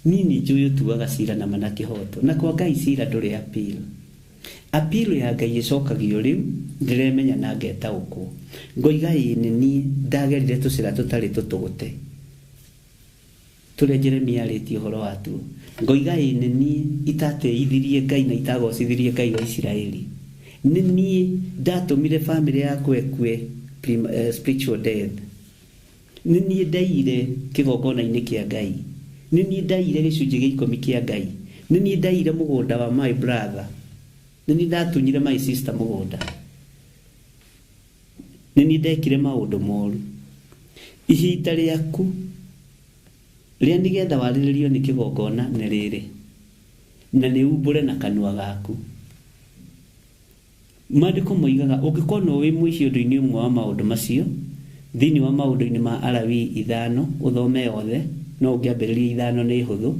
nini njũĩ ũtuaga cira na mana kĩhoto, na kwa Ngai cira ndũrĩ appeal. Appeal ya Ngai ĩcokagio rĩu ndĩremenya na ngetaũkwo, ngoiga ĩĩ nĩ niĩ ndagerire tũcĩra tũtarĩ tũtũgũte tũrĩa Jeremia arĩtie ũhoro watuo, ngoiga ĩĩ nĩ niĩ itateithirie Ngai na itagocithirie Ngai wa Isiraeli, nĩ niĩ ndatũmire family yakwa ĩkue spiritual death, nĩ niĩ ndaire kĩgongona-inĩ kĩa Ngai, nĩ niĩ ndaire gĩcunjĩ gĩa 10 kĩa Ngai, nĩ niĩ ndaire mũgũnda wa my brother, nĩ niĩ ndatunyire my sister mũgũnda, nĩ niĩ ndekire maũndũ moru. Ihinda rĩaku rĩa nĩgetha warĩrĩrio nĩ kĩgongona nĩ rĩrĩ, na nĩ umbũre na kanua gaku. Maandĩko moigaga ũngĩkorwo wĩ mũici ũndũ-inĩ ũmwe wa maũndũ macio, thĩinĩ wa maũndũ-inĩ ma Alawii 5 ũthome yothe, no ũngĩambĩrĩria 5 nĩ hũthũ,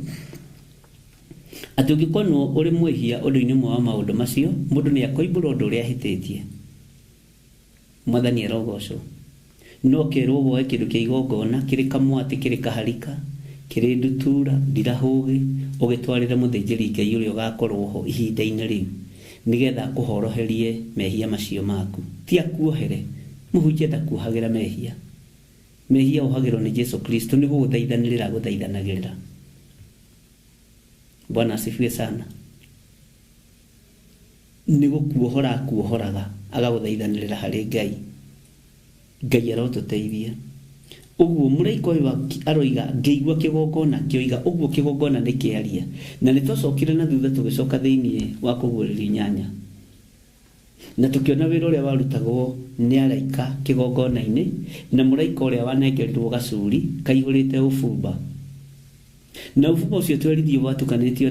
atĩ ũngĩkorwo ũrĩ mwĩhia ũndũ-inĩ ũmwe wa maũndũ macio, mũndũ nĩ akoimbũra ũndũ ũrĩa ahĩtĩtie. Mwathani arogocwo. No kerwo woe kĩndũ kĩa igongona kĩrĩ kamwatĩ, kĩrĩ kaharika, kĩrĩ ndutura, ndirahũgĩ, ũgĩtwarĩre mũthĩnjĩri Ngai ũrĩa ũgakorwo ho ihinda-inĩ rĩu, nĩgetha akũhoroherie mehia macio maku. Ti akuohere, mũhunjia ndakuohagĩra mehia. Mehia ohagĩrwo nĩ Jesu Kristo, nĩ gũgũthaithanĩrĩra gũthaithanagĩrĩra. Bwana asifiwe sana. Nĩ gũkuohora akuohoraga, agagũthaithanĩrĩra harĩ Ngai. Ngai arotũteithia. Ũguo mũraika ũyũ aroiga ngĩigua kĩgongona kĩoiga, ũguo kĩgongona nĩ kĩaria, na nĩ twacokire na thutha tũgĩcoka thĩinĩ wa kũguũrĩria nyanya, na tũkĩona wĩra ũrĩa warutagwo nĩ araika kĩgongona-inĩ, na mũraika ũrĩa wanengerirwo gacuri kaihũrĩte ũbumba, na ũbumba ũcio twerithio watukanĩtio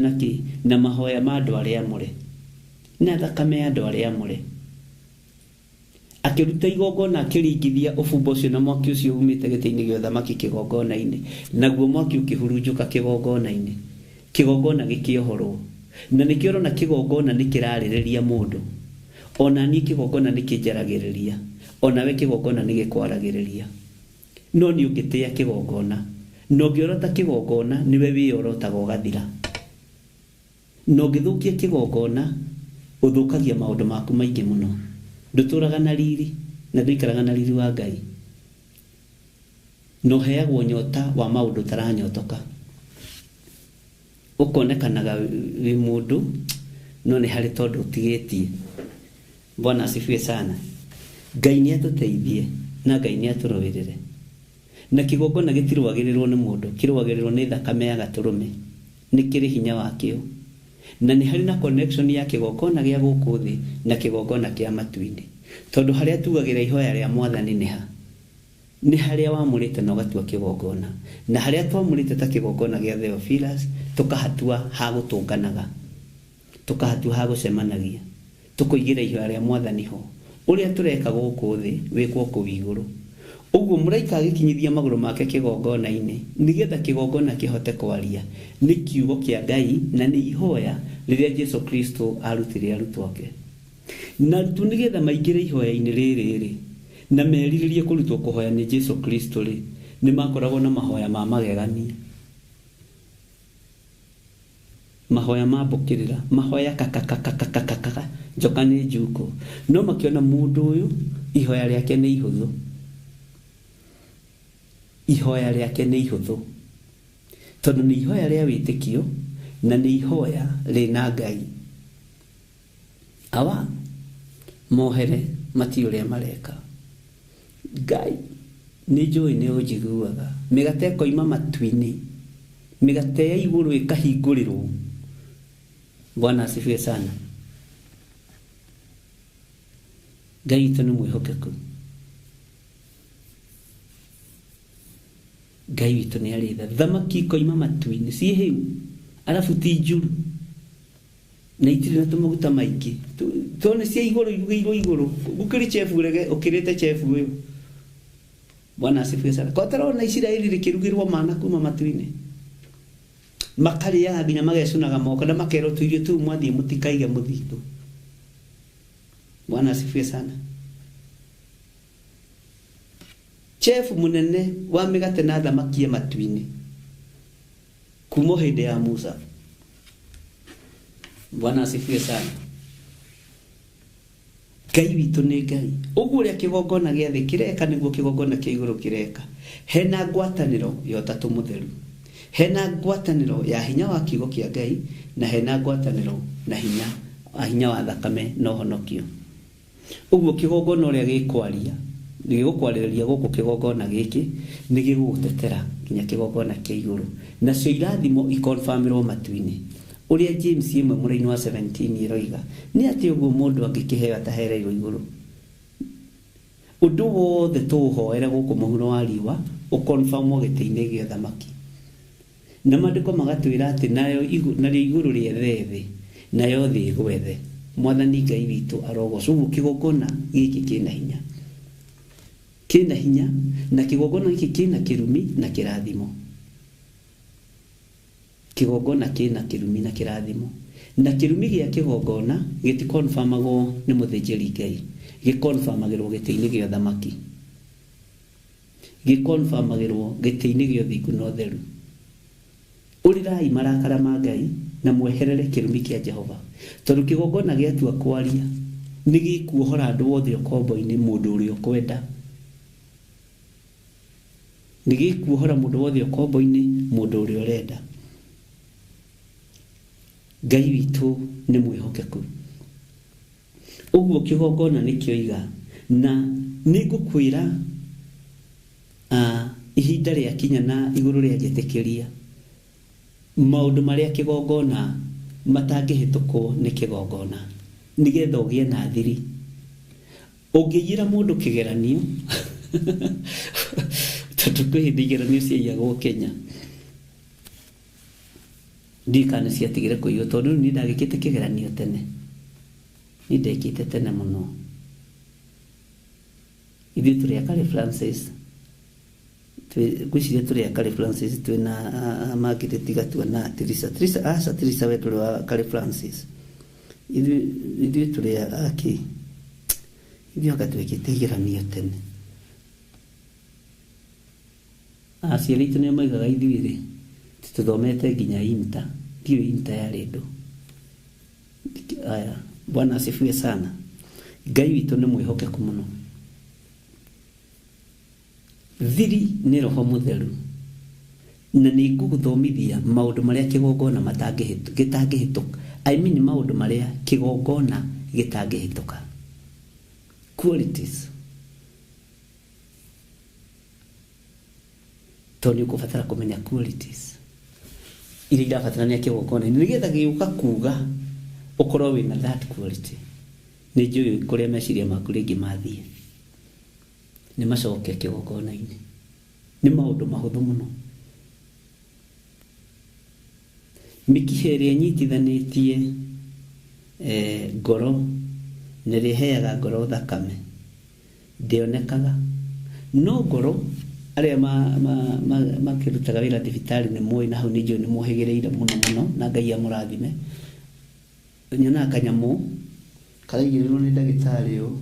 na mahoya ma andũ arĩa amũre na thakame ya andũ arĩa amũre. Akĩruta igongona akĩringithia ũbumba ũcio na mwaki ũcio umĩte gĩtĩ-inĩ gĩa ũthamaki kĩgongona-inĩ, naguo mwaki ũkĩhurunjũka kĩgongona-inĩ, kĩgongona gĩkĩohorwo. Na nĩkĩo ũrona kĩgongona nĩ kĩrarĩrĩria mũndũ, ona niĩ kĩgongona nĩ kĩnjaragĩrĩria, ona we kĩgongona nĩ gĩkwaragĩrĩria. No nĩ ũngĩtĩa kĩgongona, na ũngĩorota kĩgongona nĩwe wĩyorotaga ũgathira, na ũngĩthũkia kĩgongona ũthũkagia maũndũ maku maingĩ mũno. Ndũtũraga na riri na ndũikaraga na riri wa Ngai, no heagwo nyota wa maũndũ taranyotoka. Ũkonekanaga wĩ mũndũ no nĩ harĩ tondũ ũtigĩtie. Bwana asifiwe sana. Ngai nĩ atũteithie na Ngai nĩ atũrũĩrĩre. Na kĩgongona gĩtirũagĩrĩrwo nĩ mũndũ, kĩrũagĩrĩrwo nĩ thakame ya gatũrũme, nĩ kĩrĩ hinya wakĩo, na nĩ harĩ na connection ya kĩgongona gĩa gũkũ thĩ na kĩgongona kĩa matu-inĩ. Tondũ harĩa tugagĩra ihoya rĩa Mwathani nĩ harĩa wamũrĩte na ũgatua kĩgongona, na harĩa twamũrĩte ta kĩgongona gĩa Theophilus tũkahatua ha gũtũnganaga, tũkahatua ha gũcemanagia, tũkũigĩra ihoya rĩa Mwathani ho. Ũrĩa tũreka gũkũ thĩ wĩkwo kũu igũrũ. Ũguo mũraika agĩkinyithia magũrũ make kĩgongona-inĩ, nĩgetha kĩgongona kĩhote kwaria, nĩ kiugo kĩa Ngai na nĩ ihoya rĩrĩa Jesu Kristo arutire arutwo ake. Na tu nĩgetha maingĩre ihoya-inĩ rĩrĩ na merirĩrie kũrutwo kũhoya nĩ Jesu Kristo rĩ, nĩ makoragwo na mahoya ma magegania, mahoya ma mbũkĩrĩra, mahoya kakakakakakaka, njoka nĩ njuko. No makĩona mũndũ ũyũ ihoya rĩake nĩ ihũthũ, ihoya rĩake nĩ ihũthũ, tondũ nĩ ihoya rĩa wĩtĩkio na nĩ ihoya rĩna Ngai. Awa mohere mati ũrĩa mareka. Ngai nĩ njũĩ nĩ ũnjiguaga. Mĩgate ĩkoima matu-inĩ, mĩgate ya igũrũ ĩkahingũrĩrwo. Bwana asifiwe sana. Ngai witũ nĩ mwĩhokeku. Ngai witũ nĩ arĩ tha. Thamaki ikoima matu-inĩ ciĩ hĩu, arabu ti njuru na itirĩ na tũmaguta maingĩ, tondũ nĩ cia igũrũ, irugĩirwo igũrũ. Gũkĩrĩ chef ũrege ũkĩrĩte chef ũyũ Bwana asifiwe sana. Kwa tarona Isiraeli rikirugirwo mana kuma matu-ini makariaga nginya magecunaga moko na makero tuirio tu mwathie mutikaige muthitu. Bwana asifiwe sana. Chef munene wa migate na thamaki matu-ini kumo hinde ya Musa. Bwana asifiwe sana. Ngai witũ nĩ Ngai. Ũguo ũrĩa kĩgongona gĩa thĩ kĩreka nĩguo kĩgongona kĩa igũrũ kĩreka. Hena ngwatanĩro ya Ũtatũ Mũtheru. Hena ngwatanĩro ya hinya wa kiugo kĩa Ngai na hena ngwatanĩro na hinya wa thakame na ũhonokio. Ũguo kĩgongona ũrĩa gĩkwaria nĩgĩgũkwarĩrĩria gũkũ kĩgongona gĩkĩ nĩgĩgũgũtetera nginya kĩgongona kĩa igũrũ. Nacio irathimo ikonfamirwo matu-inĩ. Uria James yemwe mũraini wa 17 iroiga ni ati uguo mundu angikihega tahereirwo iguru. Undu wothe tuhoere guku muhuro wa riwa ukonfirmwo gĩtĩ-inĩ gĩa thamaki. Na maandĩko magatwĩra ati nayo iguru rĩethe nayo thĩ gwethe. Mwathani Ngai witũ arogocwo. Ũguo kĩgongona gĩkĩ kĩna hinya na kĩgongona gĩkĩ kĩna kĩrumi na kĩrathimo. Kĩgongona kĩna kĩrumi na kĩrathimo. Na kĩrumi gĩa kĩgongona gĩtikonfirmagwo nĩ mũthĩnjĩri Ngai, gĩkonfirmagĩrwo gĩtĩ-inĩ gĩa thamaki, gĩkonfirmagĩrwo gĩtĩ-inĩ gĩa ũthingu na ũtheru. Ũrirai marakara ma Ngai na mweherere kĩrumi kĩa Jehova, tondũ kĩgongona gĩatua kwaria nĩ gĩkuohora andũ othe ũkombo-inĩ mũndũ ũrĩa ũkwenda. Nĩ gĩkuohora mũndũ wothe ũkombo-inĩ mũndũ ũrĩa ũrenda. Ngai witũ nĩ mwĩhokeku. Ũguo kĩgongona nĩkĩoiga na nĩngũkwĩra ihinda rĩakinya na igũrũ rĩanjĩtĩkĩria maũndũ marĩa kĩgongona matangĩhĩtũkwo nĩ kĩgongona nĩgetha ũgĩe na thiri. Ũngĩiyĩra mũndũ kĩgeranio tondũ kwĩ hĩndĩ igeranio ciaiyagwo Kenya. Ndikana ciatigire kũiywo tondũ nĩ ndagĩkĩte kĩgeranio tene. Nĩ ndekĩte tene mũno. Ithuĩ tũrĩ akari Francis. Gwĩciria tũrĩ akari Francis twĩna Margaret Gatua na Teresa. Teresa we tũrĩ wa akari Francis. Ithuĩ tũrĩ aki. Ithuĩ anga twĩkĩte igeranio tene. Aciari aitũ nĩo maigaga ithuĩ-rĩ tuthomete nginya inta, ndio inta ya redo. Aya, Bwana asifiwe sana. Ngai witũ nĩ mwĩhokeku mũno. Thiri nĩ Roho Mũtheru na nĩ ngũgũthomithia maũndũ marĩa kĩgongona gĩtangĩhĩtũka. I mean maũndũ marĩa kĩgongona gĩtangĩhĩtũka. Qualities. Tondũ ũkũbatara kũmenya qualities iria irabatarania kĩgongona nĩgetha gĩũka kuga ũkorwo wĩna that quality. Nĩ njũĩ kũrĩa meciria maku rĩngĩ mathiĩ nĩ macoke kĩgongona-inĩ. Nĩ maũndũ mahũthũ mũno. Mĩkiha ĩrĩa ĩnyitithanĩtie ngoro nĩrĩa ĩheaga ngoro thakame ndĩonekaga, no ngoro arĩa makĩrutaga wĩra thibitarĩ nĩ mũĩ na hau nĩ njũĩ nĩ mũhĩgĩrĩire mũno na Ngai amũrathime. Nyonaga kanyamũ karaigĩrĩrwo nĩ ndagĩtarĩ ũũ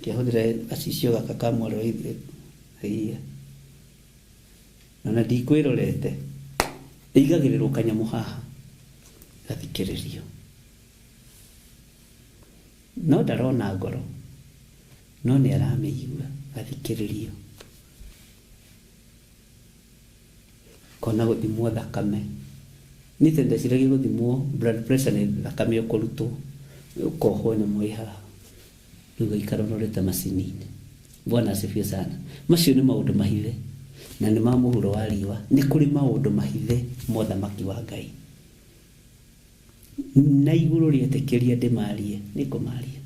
kĩahũthĩra gacicio gaka ka mwaro ithe na ndikwĩrorete ĩigagĩrĩrwo kanyamũ haha gathikĩrĩrio. No ndarona ngoro no nĩ aramĩigua gathikĩrĩrio. Kona gũthimwo thakame nĩ tendeciragia gũthimwo blood pressure nĩ thakame ũkũrutwo ũkohwo nyamũ ĩ haha rĩu gaikara ũrorete macini-inĩ. Bwana asifiwe sana. Macio nĩ maũndũ mahithe na nĩ ma mũhuro wa riũa. Nĩ kũrĩ maũndũ mahithe mothamaki wa Ngai na igũrũ rĩetĩkĩria ndĩmarie nĩ kũmaria.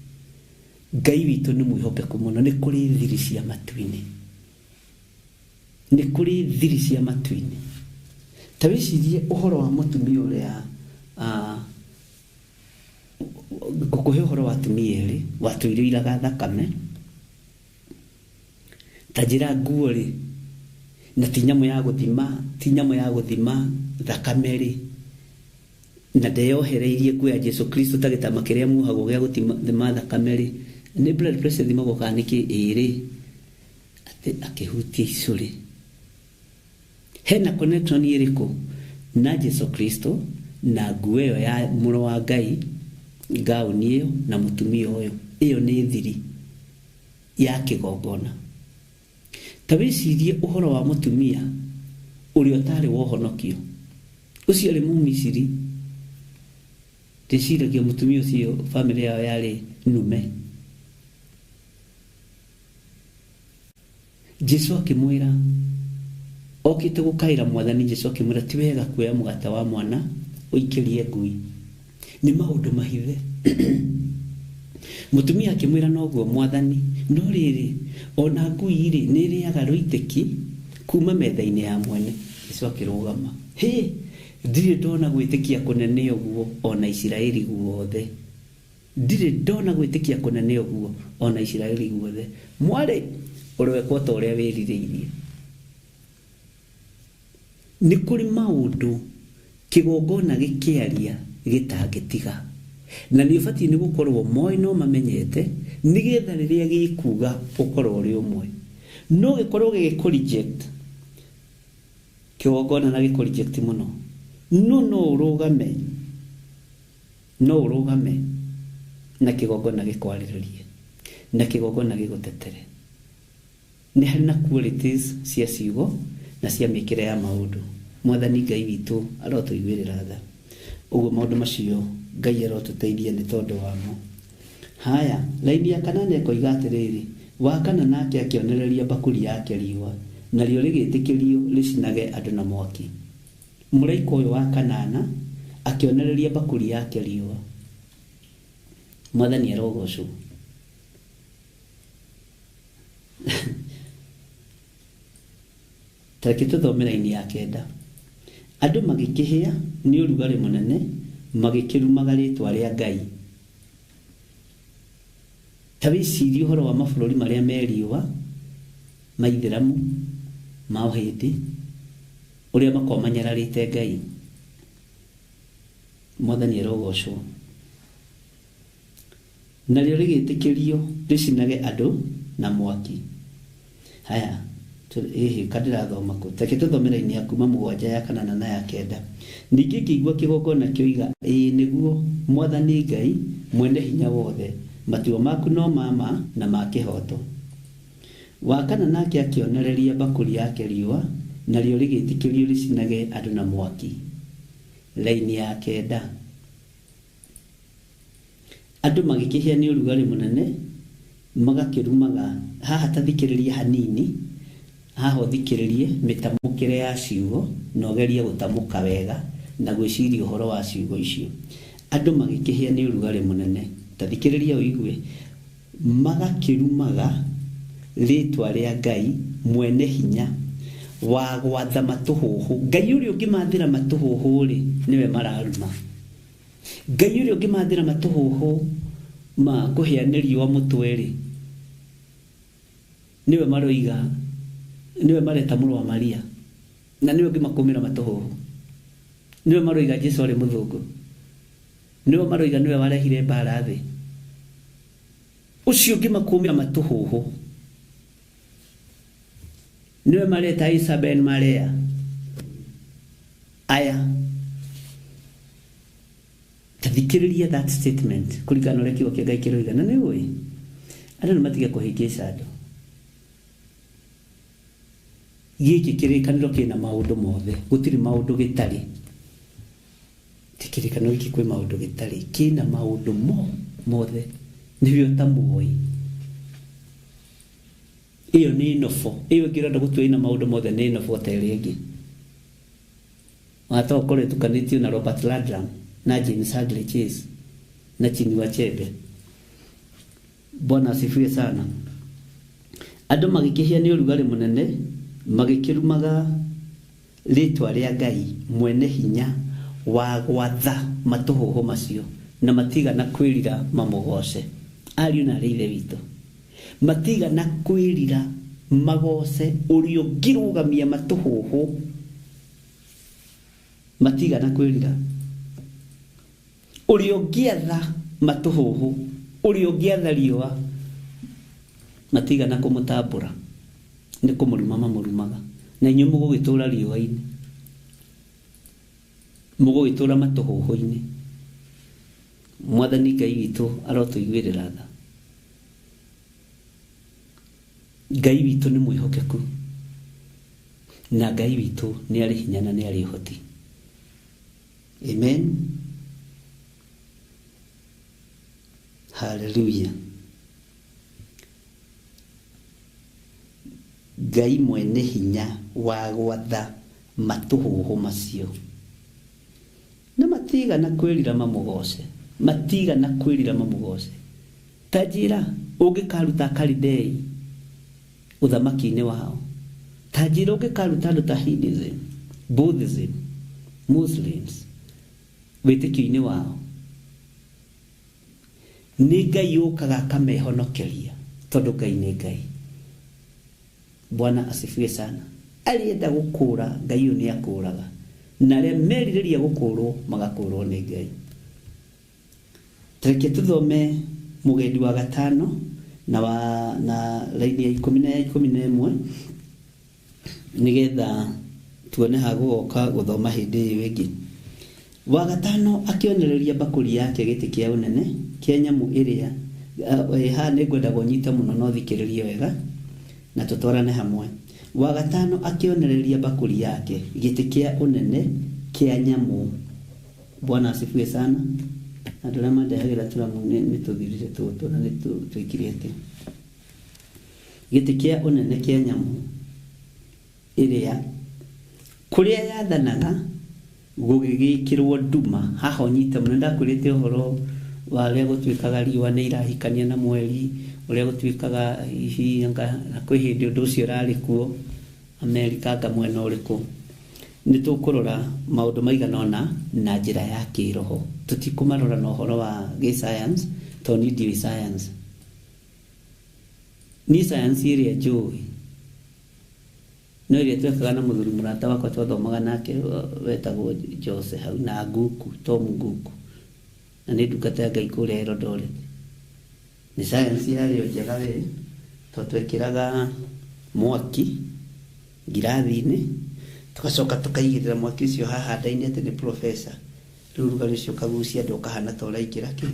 Ngai witũ nĩ mwĩhokeku mũno. Nĩ kũrĩ thiri cia matu-inĩ, nĩ kũrĩ thiri cia matu-inĩ. Ta wĩcirie ũhoro wa mũtumia ũrĩa ngũkũhe ũhoro wa atumia erĩ watũire iraga thakame tajira nguo ri na tinyamo ya guthima thakame ri na ndeyohereirie kuya Jesu Kristo tagitama kiria muhago gya guthima thakame ri ni blood pressure thimagwo kaniki iri ati akihutia icuri hena connection iriku na Jesu Kristo na nguo iyo ya muro wa Ngai gauni iyo na mutumia uyu iyo ni thiri ya kigongona tabicirie uhoro wa mutumia uri otari wohonokio ucio ri mumisiri tishiragia mutumia ucio family yao yari nume Jesu akimwira okite gukaira mwathani Jesu akimwira ti wega kuoya mugata wa mwana uikirie ngui ni maundu mahithe mutumia akimwira noguo mwathani no riri ona ngui ri ni riaga ruiteki kuma metha-ini ya mwene Jesu akirugama ndire ndona gwitikia kunene uguo ona Isiraeli guothe ndire ndona gwitikia kunene uguo ona Isiraeli guothe mware urwe kwota uria wiririirie ni kuri maundu kigongona gikiaria gitangitiga na ni ubati ni gukorwo moi no mamenyete nigetha riria gikuga ukorwo uri umwe no gikorwo gikureject kigongona na gikureject muno no urugame na kigongona gikwaririe na kigongona gigutetere ni hari na qualities cia ciugo na cia mikire ya maundu mwathani Ngai witu arotuigwirira tha uguo maundu macio Ngai arotuteithia ni tondu wamo haya laini ya kanane koiga atiriri wakana nake akionereria bakuri yake riwa na rio rigitikirio ricinage andu na mwaki muraika uyu wa kanana akionereria bakuri yake riwa mwathani arogocwo Tareke tuthomera ini ya kenda andu magikihia ni urugari munene magikirumaga ritwa ria Ngai tabicirie uhoro wa mabũrũri maria meriwa maithiramu mauhindi uria makomanyararite Ngai mwathani arogocwo na rio rigitikirio ricinage andu na mwaki haya kadira thoma ko take tuthomera ini ya kuma mugwanja ya kanana na ya kenda ningi kigwa kigongona kioiga niguo mwathani Ngai mwene hinya wothe matuo maku no mama na makihoto wakana nake akionereria bakuri yake riwa na rio rigitikirio ricinage andu na mwaki laini ya kenda andu magikihia ni urugari munene magakirumaga haha tathikiriria hanini haho thikiririe mitamukire ya ciugo no geria gutamuka wega na gwiciria uhoro wa ciugo icio andu magikihia ni urugari munene tathikiriria uigwe magakirumaga ritwa ria Ngai mwene hinya wa gwatha matuhuhu Ngai uri ungimathira matuhuhu ri niwe mararuma Ngai uri ungimathira matuhuhu ma kuhianirio wa mutwe ri niwe maroiga niwe mareta muru wa Maria na niwe ngimakumira matuhuhu niwe maroiga Jesu ari muthungu niwe maroiga niwe warehire mbara thi ucio ngimakumira matuhuhu niwe mareta Isa ben Maria aya tathikiriria that statement kulikana na kiwa kia Ngai kiroiga na niwe andu ni matiga kuhingisha andu giki kirikaniro kina maundu mothe gutiri maundu gitari tikirikaniro iki kwi maundu gitari kina maundu mothe nibyo tamuoi iyo ni nofo iyo giranda gutwina maundu mothe ni nofo teregi wata okore tukanitio na Robert Ladram na James Hadley Chase na Chinua Achebe Bwana asifiwe sana andu magikihia ni urugari munene magikirumaga ritwa ria Ngai mwene hinya wa gwatha matuhuhu macio na matiga na kwirira mamugoce ariu na rithe witu matiga na kwirira magoce urio ngirugamia matuhuhu matigana kwirira urio ngiatha matuhuhu urio ngiatha riwa matigana kumutambura ni kumuruma mamurumaga na inyu mugugitura riwa-ini mugugitura matuhuhu-ini. Mwathani Ngai witũ arotuiguĩrĩra tha. Ngai witũ nĩ mwĩhokeku na Ngai witũ nĩ arĩ hinya na nĩ arĩ ũhoti. Amen. Hallelujah. Ngai mwene hinya wa gwatha matuhuhu macio na matigana kwĩrira mamugoce, matigana kwĩrira mamugoce. Tajira ũngĩkaruta Kalidei uthamaki-inĩ wao, tajira ũngĩkaruta andũ ta Hinduism, Buddhism, Muslims wĩtĩkio-inĩ wao, nĩ Ngai ũkaga akamehonokeria tondũ Ngai nĩ Ngai. Bwana asifiwe sana. Alienda gũkũra, Ngai ũyũ nĩ akũraga, na arĩa merirĩria gũkũrwo magakũrwo nĩ Ngai. Tareke tuthome Mũgendi wa gatano na laini ya 11 nigetha tuone ha gũgoka gũthoma hĩndĩ ĩyo ĩngĩ. Wa gatano akĩonereria bakũri yake gĩtĩ kĩa ũnene kĩa nyamũ ĩrĩa ha nĩ ngwenda gũnyita mũno no thikĩrĩrie wega na tũtwarane hamwe. Wa gatano akĩonereria bakũri yake gĩtĩ kĩa ũnene kĩa nyamũ. Bwana asifiwe sana. Andũ arĩa mandehagĩra tũramu nĩ tũthirire tũtũ na nĩ twĩkirĩte. Gĩtĩ kĩa ũnene kĩa nyamũ ĩrĩa kũrĩa yathanaga gũgĩgĩkĩrwo nduma. Haha ũnyite mũno ndakwĩrĩte ũhoro wa ũrĩa gũtuĩkaga riũa nĩ irahikania na mweri, ũrĩa gũtuĩkaga hihi na kwĩ hĩndĩ ũndũ ũcio ũrarĩ kuo Amerika anga mwena ũrĩkũ. Nĩ tũkũrora maũndũ maigana ũna na njĩra ya kĩroho, tũtikũmarora na ũhoro wa gĩ-science tondũ nĩ ndiũĩ science. Ni science ĩrĩa njũĩ no ĩrĩa twekaga na mũthuri mũrata wakwa twathomaga nake wetagwo Jose hau na Nguku, Tom Nguku, na nĩ ndungata ya Ngai kũrĩa Eldoret. Nĩ science yarĩo njega we tondũ twekĩraga mwaki ngirathi-inĩ tugacoka tukaigĩrĩra mwaki ũcio haha nda-inĩ atĩ nĩ professor. Rĩu rugarĩ ũcio ũkagucia andũ ũkahana ta ũraingĩra kĩ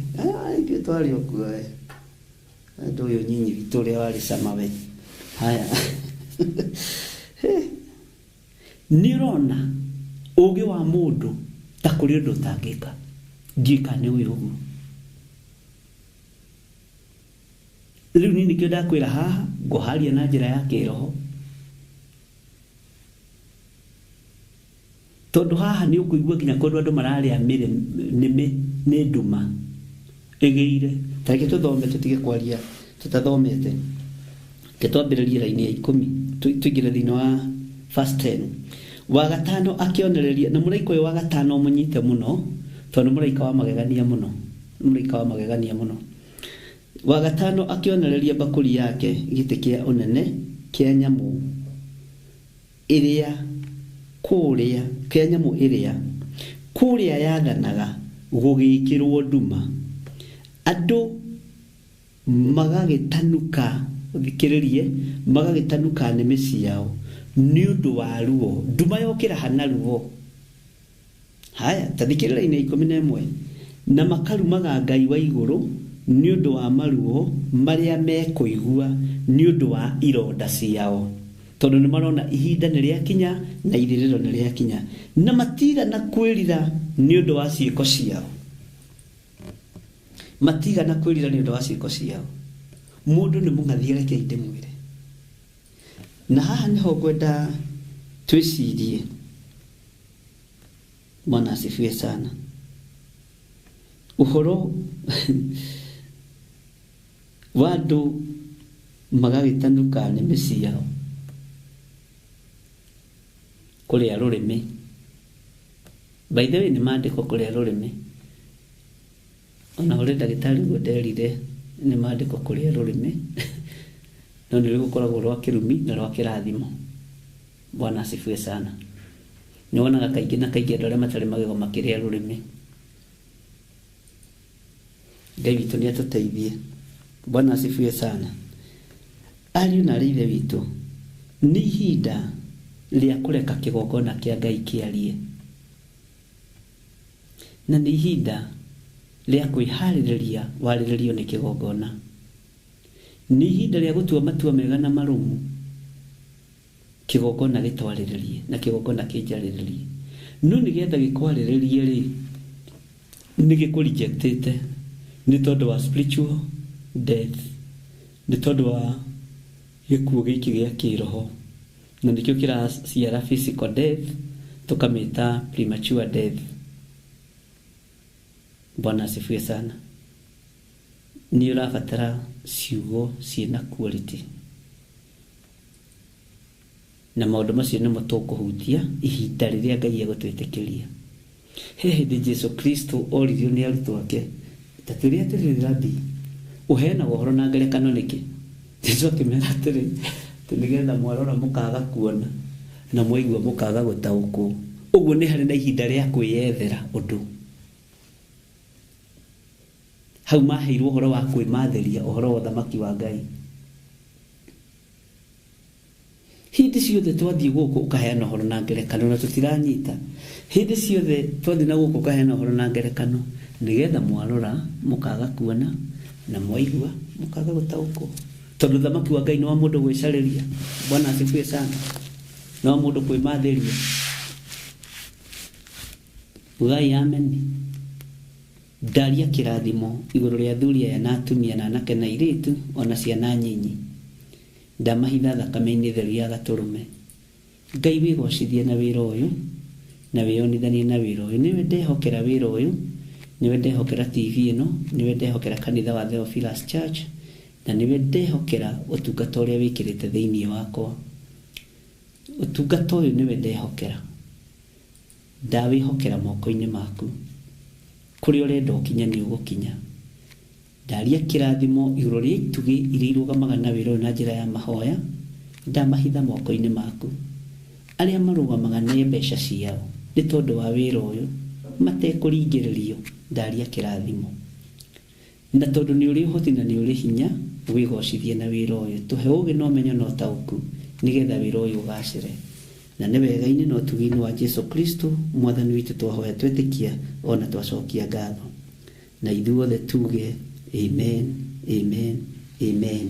ithuĩ twarĩ o kuo we andũ ũyũ nyinyi witũ ũrĩa warĩ cama we. Haya nĩ ũrona ũũgĩ wa mũndũ ta kũrĩ ũndũ ũtangĩka. Ndiũĩ kana nĩ ũĩ ũguo. Rĩu niĩ nĩkĩo ndakwĩra haha ngũharia na njĩra ya kĩroho, tondũ haha nĩ ũkũigua nginya kũndũ andũ mararĩa nĩ nduma ĩgĩire. Tareke tũthome tũtige kwaria tũtathomete. Twambĩrĩrie raini ya 10 tũingĩre thĩinĩ wa verse 10. Wa gatano akĩonereria, na mũraika ũyũ wa gatano mũnyite mũno tondũ mũraika wa magegania mũno, mũraika wa magegania mũno. Wa gatano akĩonereria bakũri yake gĩtĩ kĩa ũnene kĩa nyamũ ĩrĩa kũrĩa kĩa nyamũ ĩrĩa kũrĩa yathanaga gũgĩkĩrwo nduma. Andũ magagĩtanuka, thikĩrĩrie, magagĩtanuka nĩmĩ ciao nĩ ũndũ wa ruo. Nduma yokĩra hana ruo. Haya ta thikĩrĩria-inĩ 11 na makarumaga Ngai wa igũrũ nĩ ũndũ wa maruo marĩa mekũigua nĩ ũndũ wa ironda ciao, tondũ nĩ marona ihinda nĩ rĩakinya na irĩrĩro nĩ rĩakinya, na matigana kwĩrira nĩ ũndũ wa ciĩko ciao. Matigana kwĩrira nĩ ũndũ wa ciĩko ciao. Mũndũ nĩ mũng'athi reke ndĩmwĩre. Na haha nĩho ngwenda twĩcirie. Bwana asifiwe sana. Ũhoro wa andũ magagĩtanuka nĩmĩ ciao kũrĩa rũrĩmĩ. By the way nĩ maandĩko kũrĩa rũrĩmĩ. Ona ũrĩa ndagĩtarĩ ũguo nderire nĩ maandĩko kũrĩa rũrĩmĩ. no nĩ rũkoragwo rwa kĩrumi na rwa kĩrathimo. Bwana asifiwe sana. Nĩwonaga kaingĩ na kaingĩ andũ arĩa matarĩ magego makĩrĩa rũrĩmĩ. Ngai witũ nĩ atũteithie. Bwana asifiwe sana. Ariũ na aarĩ a Ithe witũ, nĩ ihinda rĩa kũreka kĩgongona kĩa Ngai kĩarie, na nĩ ihinda rĩa kwĩharĩrĩria warĩrĩrio nĩ kĩgongona. Nĩ ihinda rĩa gũtua matua mega na marũmu kĩgongona gĩtwarĩrĩrie na kĩgongona kĩnjarĩrĩrie. No nĩgetha gĩkwarĩrĩrie rĩ, nĩ gĩkũ-rejectĩte nĩ tondũ wa spiritual death, nĩ tondũ wa gĩkuũ gĩkĩ gĩa kĩroho, na nĩkĩo kĩraciara physical death, tũkamĩta premature death. Bwana asifiwe sana. Nĩ ũrabatara ciugo ciĩna quality, na maũndũ macio nĩmo tũkũhutia ihinda rĩrĩa Ngai egũtwĩtĩkĩria. He hĩndĩ Jesu Kristo oririo nĩ arutwo ake, ta tũrĩa atĩrĩrĩ Rabi, ũheanaga ũhoro na ngerekano nĩkĩ? Jesu akĩmera atĩrĩ, nĩgetha mwarora mũkaga kuona na mwaigua mũkaga gũtaũkwo. Ũguo nĩ harĩ na ihinda rĩa kwĩyethera ũndũ. Hau maheirwo ũhoro wa kwĩmatheria ũhoro wa ũthamaki wa Ngai. Hĩndĩ ciothe twathiĩ gũkũ ũkaheana ũhoro na ngerekano na tũtiranyita. Hĩndĩ ciothe twathiĩ na gũkũ ũkaheana ũhoro na ngerekano, nĩgetha mwarora mũkaga kuona na mwaigua mũkaga gũtaũkwo. Tondũ ũthamaki wa Ngai nĩ wa mũndũ gwĩcarĩria. Bwana asifiwe sana. Nĩ wa mũndũ kwĩmatheria. Ugai ameni. Ndaria kĩrathimo igũrũ rĩa athuri aya na atumia na anake na airĩtu ona ciana nyinyi. Ndamahitha thakame-inĩ theru ya Gatũrũme. Ngai wĩgocithie na wĩra ũyũ na wĩonithanie na wĩra ũyũ. Nĩwe ndehokera wĩra ũyũ, nĩwe ndehokera TV ĩno, nĩwe ndehokera kanitha wa Theophilus Church, na nĩwe ndehokera ũtungata ũrĩa wĩkĩrĩte thĩinĩ wakwa. Ũtungata ũyũ nĩwe ndehokera. Ndawĩhokera moko-inĩ maku. Kũrĩa ũrenda ũkinya nĩ ũgũkinya. Ndaria kĩrathimo igũrũ rĩa itugĩ iria irũgamaga na wĩra ũyũ na njĩra ya mahoya, ndamahitha moko-inĩ maku. Arĩa marũgamaga na mbeca ciao nĩ tondũ wa wĩra ũyũ matekũringĩrĩrio, ndaria kĩrathimo. Na tondũ nĩ ũrĩ ũhoti na nĩ ũrĩ hinya, wĩgocithie na wĩra ũyũ. Tũhe ũũgĩ na ũmenyo na ũtaũku, nĩgetha wĩra ũyũ ũgacĩre. Na nĩ wega-inĩ na ũtugi-inĩ wa Jesu Kristo mwathani witũ twahoya twĩtĩkia ona twacokia ngatho. Na ithuothe tuge amen, amen, amen.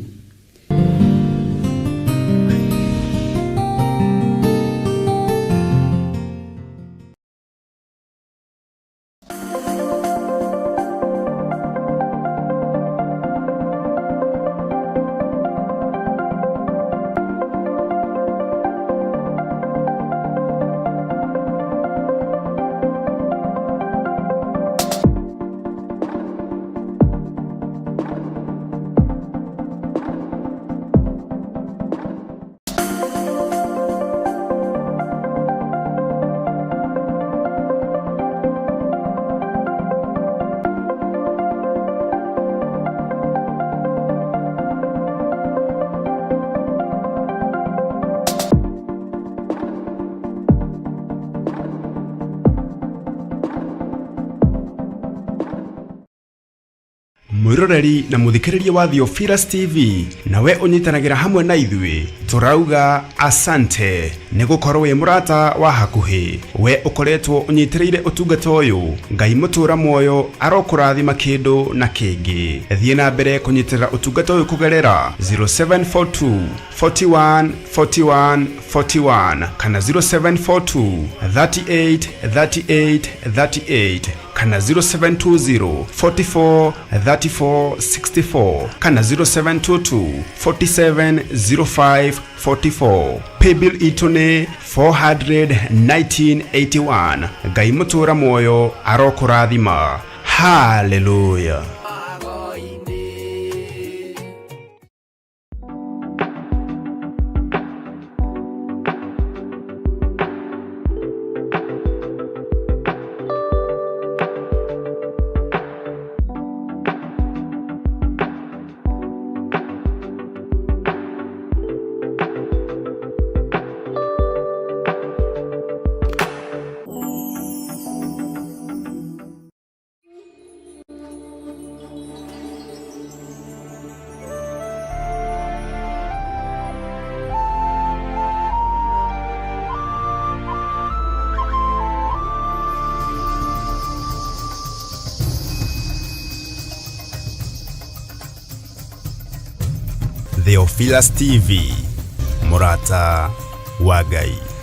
mwiroreri na muthikiriria wa Theophilus TV nawe unyitanagira hamwe na ithui turauga asante nigukorwo wi murata wa hakuhi we ukoretwo unyitireire utungata uyu Ngai mutura moyo arokurathima kindu na kingi thie na mbere kunyitirira utungata uyu kugerera 0742 41 41 41 kana 0742 38 38 38 kana 0720 44 34 64 kana 0722 47 05 44 paybill itune 41981 Ngai mutura moyo arokurathima. Hallelujah. Theophilus TV, Murata wa Ngai.